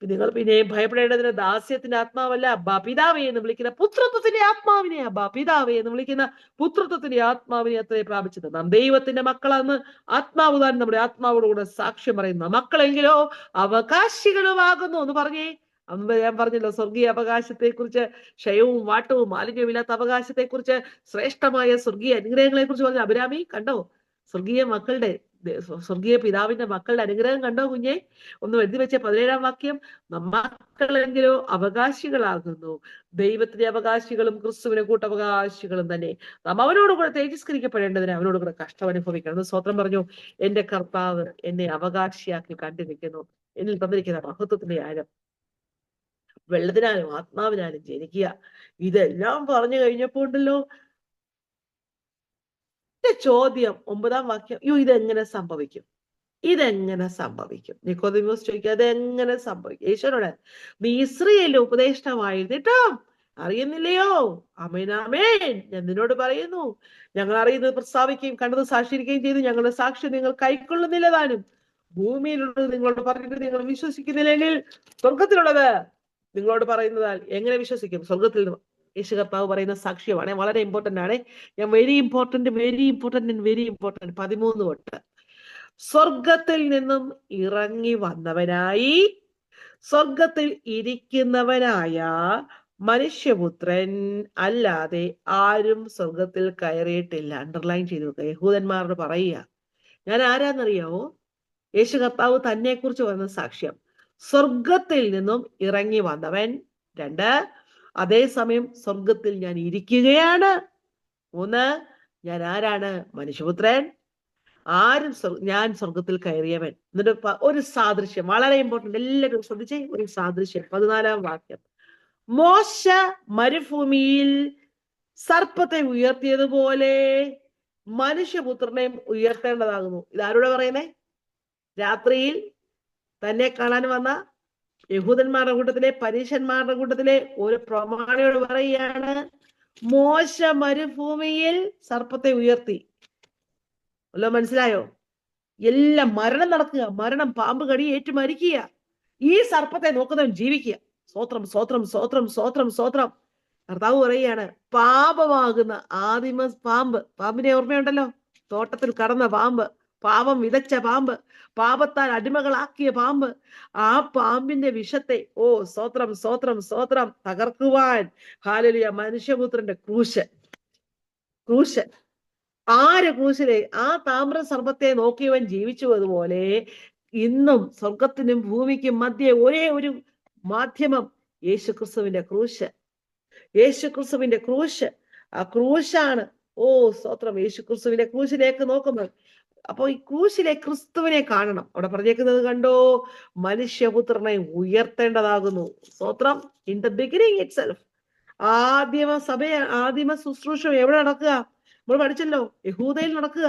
നിങ്ങൾ പിന്നെയും ഭയപ്പെടേണ്ടതിന് ദാസ്യത്തിന്റെ ആത്മാവല്ല, പിതാവേ എന്ന് വിളിക്കുന്ന പുത്രത്വത്തിന്റെ ആത്മാവിനെ, പിതാവേ എന്ന് വിളിക്കുന്ന പുത്രത്വത്തിന്റെ ആത്മാവിനെ അത്രേ പ്രാപിച്ചത്. നാം ദൈവത്തിന്റെ മക്കളാന്ന് ആത്മാവ് താൻ നമ്മുടെ ആത്മാവോടുകൂടെ സാക്ഷ്യം പറയുന്ന മക്കളെങ്കിലോ അവകാശികളുമാകുന്നു എന്ന് പറഞ്ഞേ. അന്ന് ഞാൻ പറഞ്ഞല്ലോ, സ്വർഗീയ അവകാശത്തെ കുറിച്ച്, ക്ഷയവും വാട്ടവും മാലിന്യമില്ലാത്ത അവകാശത്തെ കുറിച്ച്, ശ്രേഷ്ഠമായ സ്വർഗീയ അനുഗ്രഹങ്ങളെ കുറിച്ച് പറഞ്ഞ അഭിരാമി കണ്ടോ? സ്വർഗീയ പിതാവിന്റെ മക്കളുടെ അനുഗ്രഹം കണ്ടോ കുഞ്ഞെ? ഒന്ന് എഴുതി വെച്ച 17-ാം വാക്യം. മക്കളെങ്കിലോ അവകാശികളാകുന്നു, ദൈവത്തിന്റെ അവകാശികളും ക്രിസ്തുവിന്റെ കൂട്ടവകാശികളും തന്നെ. നാം അവനോട് കൂടെ തേജസ്കരിക്കപ്പെടേണ്ടതിന് അവനോട് കൂടെ കഷ്ടം അനുഭവിക്കണം. സ്വത്രം പറഞ്ഞു, എന്റെ കർത്താവ് എന്നെ അവകാശിയാക്കി കണ്ടിരിക്കുന്നു. എന്നിൽ തന്നിരിക്കുന്ന മഹത്വത്തിന്റെ ആഴം. വെള്ളത്തിനാലും ആത്മാവിനാലും ജനിക്കുക. ഇതെല്ലാം പറഞ്ഞു കഴിഞ്ഞപ്പോ ഉണ്ടല്ലോ ചോദ്യം, 9-ാം വാക്യം. ഇതെങ്ങനെ സംഭവിക്കും? ഇതെങ്ങനെ സംഭവിക്കും? നിക്കോദെമോസ് ചോദിക്കുക, അതെങ്ങനെ സംഭവിക്കും? യേശുവിനോട്, നീ ഇസ്രായേലിന്റെ ഉപദേഷ്ടാവായിരുന്നിട്ടോ അറിയുന്നില്ലയോ? ആമേൻ, ഞാൻ നിന്നോട് പറയുന്നു, ഞങ്ങൾ അറിയുന്നത് പ്രസ്താവിക്കുകയും കണ്ടത് സാക്ഷീകരിക്കുകയും ചെയ്തു. ഞങ്ങളുടെ സാക്ഷ്യം നിങ്ങൾ കൈക്കൊള്ളുന്നില്ല താനും. ഭൂമിയിലുള്ളത് നിങ്ങളോട് പറഞ്ഞിട്ട് നിങ്ങൾ വിശ്വസിക്കുന്നില്ലെങ്കിൽ സ്വർഗത്തിലുള്ളത് നിങ്ങളോട് പറയുന്നതാൽ എങ്ങനെ വിശ്വസിക്കും? സ്വർഗത്തിൽ നിന്ന് യേശു കർത്താവ് പറയുന്ന സാക്ഷ്യമാണ്. വളരെ ഇമ്പോർട്ടന്റ് ആണ്. ഞാൻ വെരി ഇമ്പോർട്ടന്റ് 13 തൊട്ട്. സ്വർഗത്തിൽ നിന്നും ഇറങ്ങി വന്നവനായി സ്വർഗത്തിൽ ഇരിക്കുന്നവനായ മനുഷ്യപുത്രൻ അല്ലാതെ ആരും സ്വർഗത്തിൽ കയറിയിട്ടില്ല. അണ്ടർലൈൻ ചെയ്തു നോക്കുക. യഹൂദന്മാരോട് പറയുക, ഞാൻ ആരാന്നറിയാവോ? യേശു കർത്താവ് തന്നെ കുറിച്ച് പറയുന്ന സാക്ഷ്യം. സ്വർഗത്തിൽ നിന്നും ഇറങ്ങി വന്നവൻ. 2, അതേസമയം സ്വർഗത്തിൽ ഞാൻ ഇരിക്കുകയാണ്. 3, ഞാൻ ആരാണ്? മനുഷ്യപുത്രൻ. ഞാൻ സ്വർഗത്തിൽ കയറിയവൻ. എന്നിട്ട് ഒരു സാദൃശ്യം, വളരെ ഇമ്പോർട്ടന്റ്, എല്ലാവരും ശ്രദ്ധിച്ചേ. ഒരു സാദൃശ്യം, 14-ാം വാക്യം. മോശ മരുഭൂമിയിൽ സർപ്പത്തെ ഉയർത്തിയതുപോലെ മനുഷ്യപുത്രനെയും ഉയർത്തേണ്ടതാകുന്നു. ഇതാരോടെ പറയുന്നേ? രാത്രിയിൽ തന്നെ കാണാൻ വന്ന യഹൂദന്മാരുടെ കൂട്ടത്തിലെ പരീശന്മാരുടെ കൂട്ടത്തിലെ ഒരു പ്രമാണിയോട് പറയുകയാണ്, മോശ മരുഭൂമിയിൽ സർപ്പത്തെ ഉയർത്തി. വല്ലോ മനസ്സിലായോ? എല്ലാം മരണം നടക്കുക, മരണം, പാമ്പ് കടി ഏറ്റു മരിക്കുക. ഈ സർപ്പത്തെ നോക്കുന്നവൻ ജീവിക്കുക. സ്വോത്രം, സ്വോത്രം, സ്വോത്രം, സ്വോത്രം, സ്വോത്രം. കർത്താവ് പറയുകയാണ്, പാപമാകുന്ന ആദിമ പാമ്പിനെ ഓർമ്മയുണ്ടല്ലോ? തോട്ടത്തിൽ കടന്ന പാമ്പ്, പാപം വിതച്ച പാമ്പ്, പാപത്താൽ അടിമകളാക്കിയ പാമ്പ്. ആ പാമ്പിന്റെ വിഷത്തെ, സ്തോത്രം, സ്തോത്രം, സ്തോത്രം, തകർക്കുവാൻ ഹല്ലേലൂയ മനുഷ്യപുത്രന്റെ ക്രൂശ്. ആര് ക്രൂശിലെ ആ താമ്ര സർപ്പത്തെ നോക്കിയവൻ ജീവിച്ചു അതുപോലെ ഇന്നും സ്വർഗത്തിനും ഭൂമിക്കും മധ്യേ ഒരേ ഒരു മാധ്യമം, യേശുക്രിസ്തുവിന്റെ ക്രൂശ്. യേശുക്രിസ്തുവിന്റെ ക്രൂശ്, ആ ക്രൂശാണ്. സ്തോത്രം. യേശുക്രിസ്തുവിന്റെ ക്രൂശിലേക്ക് നോക്കുമ്പോൾ, അപ്പൊ ഈ ക്രൂശിലെ ക്രിസ്തുവിനെ കാണണം. അവിടെ പറഞ്ഞേക്കുന്നത് കണ്ടോ? മനുഷ്യപുത്രനെ ഉയർത്തേണ്ടതാകുന്നു. സ്തോത്രം. In the beginning it self, ആദിമ ശുശ്രൂഷ എവിടെ നടക്കുക? നമ്മൾ പഠിച്ചല്ലോ, യഹൂദയിൽ നടക്കുക.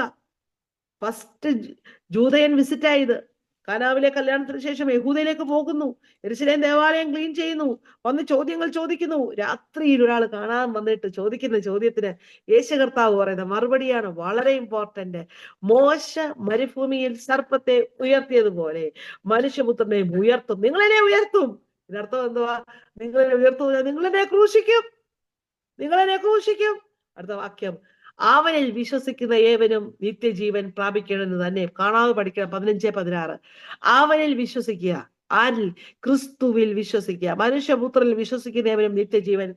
ഫസ്റ്റ് ജൂതയൻ വിസിറ്റ് ആയത്. കാനാവിലെ കല്യാണത്തിന് ശേഷം യഹൂദയിലേക്ക് പോകുന്നു. യെരൂശലേം ദേവാലയം ക്ലീൻ ചെയ്യുന്നു. വന്ന് ചോദ്യങ്ങൾ ചോദിക്കുന്നു. രാത്രിയിൽ ഒരാൾ കാണാൻ വന്നിട്ട് ചോദിക്കുന്ന ചോദ്യത്തിന് യേശു കർത്താവ് പറയുന്ന മറുപടിയാണ് വളരെ ഇമ്പോർട്ടന്റ്. മോശ മരുഭൂമിയിൽ സർപ്പത്തെ ഉയർത്തിയതുപോലെ മനുഷ്യപുത്രനെയും ഉയർത്തും. നിങ്ങളെന്നെ ഉയർത്തും. ഇതിനർത്ഥം എന്തുവാ? നിങ്ങളെന്നെ ഉയർത്തും, നിങ്ങളെന്നെ ക്രൂശിക്കും. അടുത്ത വാക്യം, അവനിൽ വിശ്വസിക്കുന്ന ഏവനും നിത്യജീവൻ പ്രാപിക്കണമെന്ന് തന്നെ. കാണാതെ പഠിക്കണം. 15-16. അവനിൽ വിശ്വസിക്കുക. ആരിൽ? ക്രിസ്തുവിൽ വിശ്വസിക്കുക. മനുഷ്യപുത്രനിൽ വിശ്വസിക്കുന്ന ഏവനും നിത്യജീവൻ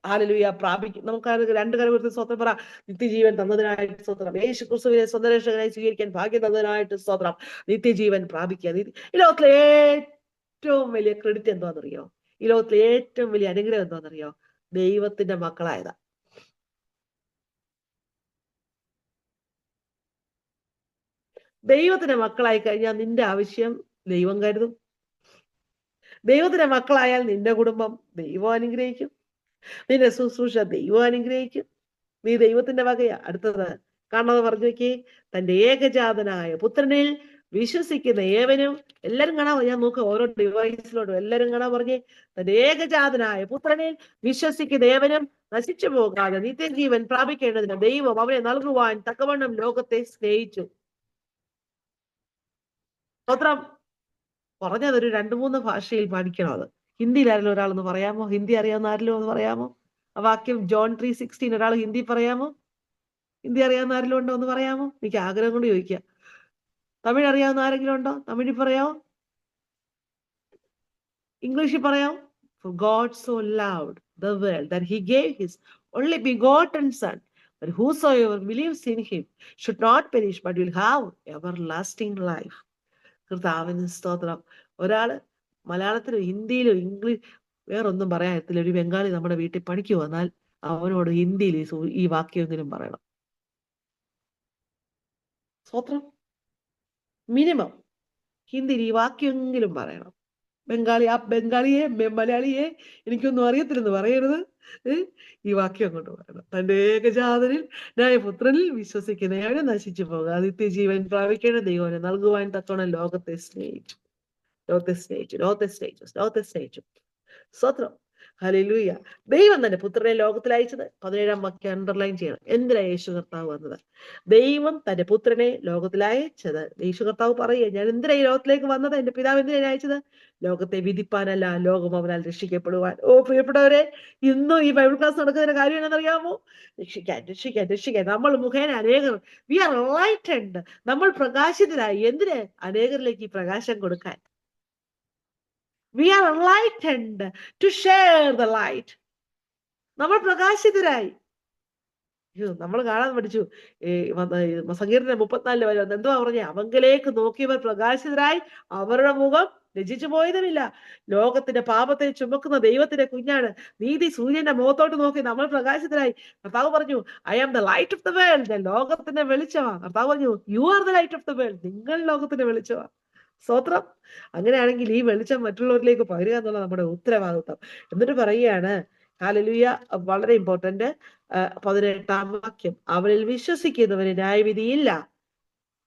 ഹല്ലേലൂയ പ്രാപിക്കും. നമുക്ക് രണ്ട് കരമുയർത്തി സ്തോത്രം പറ. നിത്യജീവൻ തന്നതിനായിട്ട് സ്തോത്രം. യേശു ക്രിസ്തുവിനെ സ്വന്തം രക്ഷകനായി സ്വീകരിക്കാൻ ഭാഗ്യം തന്നതിനായിട്ട് സ്തോത്രം. നിത്യജീവൻ പ്രാപിക്കുക. ഈ ലോകത്തിലെ ഏറ്റവും വലിയ ക്രെഡിറ്റ് എന്താണെന്നറിയോ? ഈ ലോകത്തിലെ ഏറ്റവും വലിയ അനുഗ്രഹം എന്താണെന്നറിയോ? ദൈവത്തിന്റെ മക്കളായതാ. ദൈവത്തിന്റെ മക്കളായി കഴിഞ്ഞാൽ നിന്റെ ആവശ്യം ദൈവം കരുതും. ദൈവത്തിന്റെ മക്കളായാൽ നിന്റെ കുടുംബം ദൈവം അനുഗ്രഹിക്കും. നിന്റെ ശുശ്രൂഷ ദൈവം അനുഗ്രഹിക്കും. നീ ദൈവത്തിന്റെ വകയാ. അടുത്തത് കാണാതെ പറഞ്ഞു നോക്കി. തന്റെ ഏകജാതനായ പുത്രനിൽ വിശ്വസിക്കുന്ന ഏവനും, എല്ലാരും കാണാമോ? ഞാൻ നോക്കുക ഓരോ ഡിവൈസിലോട്ടും എല്ലാരും കാണാൻ പറഞ്ഞേ. തന്റെ ഏകജാതനായ പുത്രനിൽ വിശ്വസിക്കുന്ന ഏവനും നശിച്ചു പോകാതെ നിത്യജീവൻ പ്രാപിക്കേണ്ടതിന് ദൈവം അവനെ നൽകുവാൻ തക്കവണ്ണം ലോകത്തെ സ്നേഹിച്ചു. സ്തോത്രം. പറഞ്ഞത് ഒരു 2-3 ഭാഷയിൽ പഠിക്കണം. അത് ഹിന്ദിയിൽ ആരെങ്കിലും ഒരാളൊന്ന് പറയാമോ? ഹിന്ദി അറിയാവുന്ന ആരെങ്കിലും ഒന്ന് പറയാമോ? ആ വാക്യം ജോൺ 3:16 ഒരാൾ ഹിന്ദി പറയാമോ? ഹിന്ദി അറിയാവുന്ന ആരെങ്കിലും ഉണ്ടോ? ഒന്ന് പറയാമോ? എനിക്ക് ആഗ്രഹം കൊണ്ട് ചോദിക്കുക. തമിഴ് അറിയാവുന്ന ആരെങ്കിലും ഉണ്ടോ? തമിഴിൽ പറയാമോ? ഇംഗ്ലീഷിൽ പറയാമോ? For God so loved the world that he gave his only begotten son, but whosoever believes in him should not perish but will have everlasting life. കർത്താവിന് സ്തോത്രം. ഒരാള് മലയാളത്തിലോ ഹിന്ദിയിലോ ഇംഗ്ലീഷ് വേറൊന്നും പറയാത്തില്ല. ഒരു ബംഗാളി നമ്മുടെ വീട്ടിൽ പണിക്ക് വന്നാൽ അവനോട് ഹിന്ദിയിൽ ഈ വാക്യമെങ്കിലും പറയണം. സ്തോത്രം. മിനിമം ഹിന്ദിയിൽ ഈ വാക്യമെങ്കിലും പറയണം. ബംഗാളിയെ മലയാളിയെ എനിക്കൊന്നും അറിയത്തില്ലെന്ന് പറയരുത്. ഈ വാക്യം കൊണ്ട് പറയണം. തന്റെ ഏകജാതനിൽ ന്യായപുത്രനിൽ വിശ്വസിക്കുന്നവരെ നശിച്ചു പോകുക നിത്യജീവൻ പ്രാപിക്കേണ്ട ദൈവനെ നൽകുവാൻ തക്കവണ്ണം ലോകത്തെ സ്നേഹിച്ചു. സ്തോത്രം. ഹല്ലേലൂയ. ദൈവം തന്നെ പുത്രനെ ലോകത്തിൽ അയച്ചത്. 17 വാക്യം അണ്ടർലൈൻ ചെയ്യണം. എന്തിനാ യേശു കർത്താവ് വന്നത്? ദൈവം തന്റെ പുത്രനെ ലോകത്തിൽ അയച്ചത്. യേശു കർത്താവ് പറയുക, ഞാൻ എന്തിനാ ഈ ലോകത്തിലേക്ക് വന്നത്? എന്റെ പിതാവ് എന്തിനാ അയച്ചത്? ലോകത്തെ വിധിപ്പാനല്ല, ലോകം അവനാൽ രക്ഷിക്കപ്പെടുവാൻ. ഓ പ്രിയപ്പെട്ടവരെ, ഇന്നും ഈ ബൈബിൾ ക്ലാസ് നടക്കുന്നതിന്റെ കാര്യം എന്താണെന്നറിയാമോ? രക്ഷിക്കാൻ നമ്മൾ മുഖേന അനേകർ വി ആർ ലൈറ്റഡ്. നമ്മൾ പ്രകാശിതരായി. എന്തിന്? അനേകരിലേക്ക് ഈ പ്രകാശം കൊടുക്കാൻ. We are enlightened to share the light. നമ്മൾ പ്രകാശിതരായി. നമ്മൾ കാണാൻ പഠിച്ചു. സങ്കീർത്തനം 34 വരെ എന്തുവാ പറഞ്ഞേ? അവങ്കലേക്ക് നോക്കിയവർ പ്രകാശിതരായി, അവരുടെ മുഖം ലജ്ജിച്ചു പോയതുമില്ല. ലോകത്തിന്റെ പാപത്തെ ചുമക്കുന്ന ദൈവത്തിന്റെ കുഞ്ഞാണ്. നീതി സൂര്യന്റെ മുഖത്തോട്ട് നോക്കി നമ്മൾ പ്രകാശിതരായി. കർത്താവ് പറഞ്ഞു, I am the light of the world. ഞാൻ ലോകത്തിന്റെ വെളിച്ചമാണ്. കർത്താവ് പറഞ്ഞു, you are the light of the world. നിങ്ങൾ ലോകത്തിന്റെ വെളിച്ചമാണ്. സ്തോത്രം. അങ്ങനെയാണെങ്കിൽ ഈ വെളിച്ചം മറ്റുള്ളവരിലേക്ക് പകരുക എന്നുള്ള നമ്മുടെ ഉത്തരവാദിത്വം. എന്നിട്ട് പറയുകയാണ്, ഹല്ലേലൂയ, വളരെ ഇമ്പോർട്ടന്റ്. 18 വാക്യം, അവരിൽ വിശ്വസിക്കുന്നവന് ന്യായവിധിയില്ല.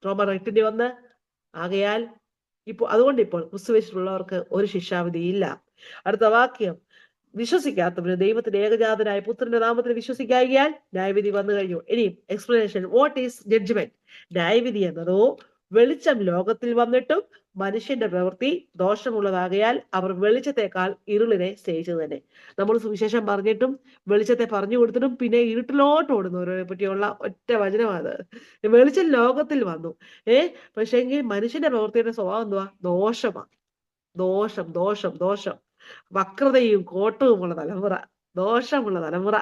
റോമർ 8:1. ആകയാൽ അതുകൊണ്ട് ഇപ്പോൾ ക്രിസ്തുവേശുള്ളവർക്ക് ഒരു ശിക്ഷാവിധിയില്ല. അടുത്ത വാക്യം, വിശ്വസിക്കാത്തവന് ദൈവത്തിന്റെ ഏകജാതനായ പുത്രന്റെ നാമത്തിൽ വിശ്വസിക്കാകിയാൽ ന്യായവിധി വന്നു കഴിഞ്ഞു. ഇനിയും എക്സ്പ്ലനേഷൻ. What is judgement? ന്യായവിധി എന്നതോ, വെളിച്ചം ലോകത്തിൽ വന്നിട്ടും മനുഷ്യന്റെ പ്രവൃത്തി ദോഷമുള്ളതാകയാൽ അവർ വെളിച്ചത്തെക്കാൾ ഇരുളിനെ സ്നേഹിച്ചത് തന്നെ. നമ്മൾ സുവിശേഷം പറഞ്ഞിട്ടും വെളിച്ചത്തെ പറഞ്ഞു കൊടുത്തിട്ടും പിന്നെ ഇരുട്ടിലോട്ട് ഓടുന്നവരെ പറ്റിയുള്ള ഒറ്റ വചനമാണ്. വെളിച്ചം ലോകത്തിൽ വന്നു, പക്ഷെങ്കിൽ മനുഷ്യന്റെ പ്രവൃത്തിയുടെ സ്വഭാവം എന്തുവാ? ദോഷമാണ്. ദോഷം. വക്രതയും കോട്ടവുമുള്ള തലമുറ, ദോഷമുള്ള തലമുറ.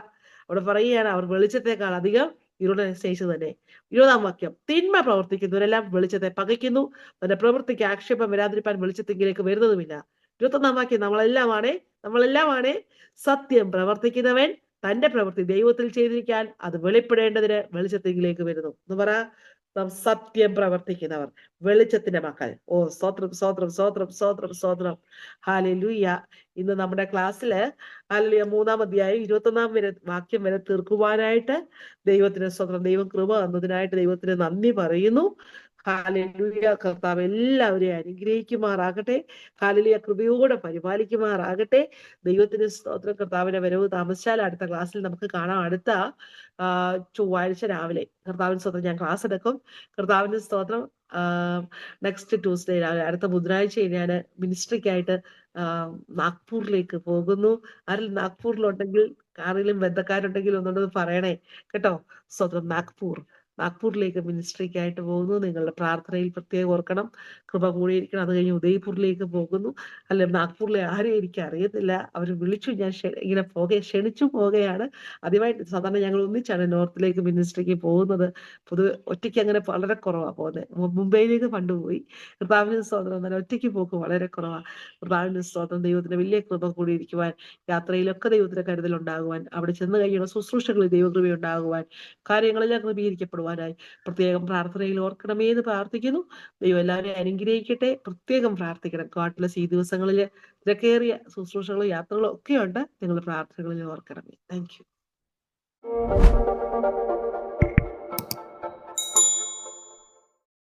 അവിടെ പറയുകയാണ്, അവർ വെളിച്ചത്തെക്കാൾ അധികം ഇരുളിനെ സ്നേഹിച്ചത് തന്നെ. 20 വാക്യം, തിന്മ പ്രവർത്തിക്കുന്നവരെല്ലാം വെളിച്ചത്തെ പകയ്ക്കുന്നു, തന്റെ പ്രവൃത്തിക്ക് ആക്ഷേപം വരാതിരിക്കാൻ വെളിച്ചത്തിലേക്ക് വരുന്നതുമില്ല. 21 വാക്യം, നമ്മളെല്ലാമാണ് സത്യം പ്രവർത്തിക്കുന്നവൻ തന്റെ പ്രവൃത്തി ദൈവത്തിൽ ചെയ്തിരിക്കാൻ അത് വെളിപ്പെടേണ്ടതിന് വെളിച്ചത്തിലേക്ക് വരുന്നു എന്ന് പറ. നാം സത്യം പ്രവർത്തിക്കുന്നവർ, വെളിച്ചത്തിന്റെ മക്കൾ. ഓ സ്തോത്രം. ഹല്ലേലൂയ. ഇന്ന് നമ്മുടെ ക്ലാസ്സില് ഹല്ലേലൂയ 3-ാം അധ്യായം 21 വാക്യം വരെ തീർക്കുവാനായിട്ട് ദൈവത്തിന് സ്തോത്രം. ദൈവം കൃപ തന്നതിനായിട്ട് ദൈവത്തിന് നന്ദി പറയുന്നു. ഹല്ലേലൂയ. കർത്താവ് എല്ലാവരെയും അനുഗ്രഹിക്കുമാറാകട്ടെ. ഹല്ലേലൂയ. കൃപയോടെ പരിപാലിക്കുമാറാകട്ടെ. ദൈവത്തിന് സ്തോത്രം. കർത്താവിന്റെ വരവ് താമസിച്ചാൽ അടുത്ത ക്ലാസ്സിൽ നമുക്ക് കാണാം. അടുത്ത ചൊവ്വാഴ്ച രാവിലെ കർത്താവിന് സ്തോത്രം ഞാൻ ക്ലാസ് എടുക്കും. കർത്താവിന്റെ സ്തോത്രം. നെക്സ്റ്റ് ട്യൂസ്ഡേ രാവിലെ, അടുത്ത ബുധനാഴ്ച ഞാൻ മിനിസ്ട്രിക്കായിട്ട് നാഗ്പൂരിലേക്ക് പോകുന്നു. ആരെങ്കിലും നാഗ്പൂരിലുണ്ടെങ്കിൽ, ആരെങ്കിലും ബന്ധക്കാരുണ്ടെങ്കിൽ ഒന്നുകൊണ്ടത് പറയണേ കേട്ടോ. സ്തോത്രം. നാഗ്പൂർ നാഗ്പൂരിലേക്ക് മിനിസ്ട്രിക്കായിട്ട് പോകുന്നു. നിങ്ങളുടെ പ്രാർത്ഥനയിൽ പ്രത്യേകം ഓർക്കണം. കൃപ കൂടിയിരിക്കണം. അത് കഴിഞ്ഞ് ഉദയ്പൂരിലേക്ക് പോകുന്നു. അല്ലെ, നാഗ്പൂരിലെ ആരെയും എനിക്ക് അറിയത്തില്ല. അവർ വിളിച്ചു, ഞാൻ ഇങ്ങനെ ക്ഷണിച്ചു പോകുകയാണ്. ആദ്യമായിട്ട് സാധാരണ ഞങ്ങൾ ഒന്നിച്ചാണ് നോർത്തിലേക്ക് മിനിസ്ട്രിക്ക് പോകുന്നത്. പൊതുവെ ഒറ്റയ്ക്ക് അങ്ങനെ വളരെ കുറവാണ് പോകുന്നത്. മുംബൈയിലേക്ക് പണ്ടുപോയി. കർത്താവിന് സ്തോത്രം. എന്നാൽ ഒറ്റയ്ക്ക് പോക്ക് വളരെ കുറവാണ്. കർത്താവിന് സ്തോത്രം. ദൈവത്തിന്റെ വലിയ കൃപ കൂടിയിരിക്കുവാൻ, യാത്രയിലൊക്കെ ദൈവത്തിന്റെ കരുതൽ ഉണ്ടാകുവാൻ, അവിടെ ചെന്ന് കഴിയുന്ന ശുശ്രൂഷകളിൽ ദൈവകൃപ ഉണ്ടാകുവാൻ, കാര്യങ്ങളെല്ലാം ക്രമീകരിക്കപ്പെടുവാനായി പ്രത്യേകം പ്രാർത്ഥനയിൽ ഓർക്കണമേ എന്ന് പ്രാർത്ഥിക്കുന്നു. ദൈവം എല്ലാവരെയും അനുഗ്രഹിക്കട്ടെ. പ്രത്യേകം പ്രാർത്ഥിക്കണം. കാട്ടിലെ ഈ ദിവസങ്ങളിൽ തിരക്കേറിയ ശുശ്രൂഷകളും യാത്രകളും ഒക്കെ ഉണ്ട്. നിങ്ങൾ പ്രാർത്ഥനകളിൽ ഓർക്കണമേ. Thank U.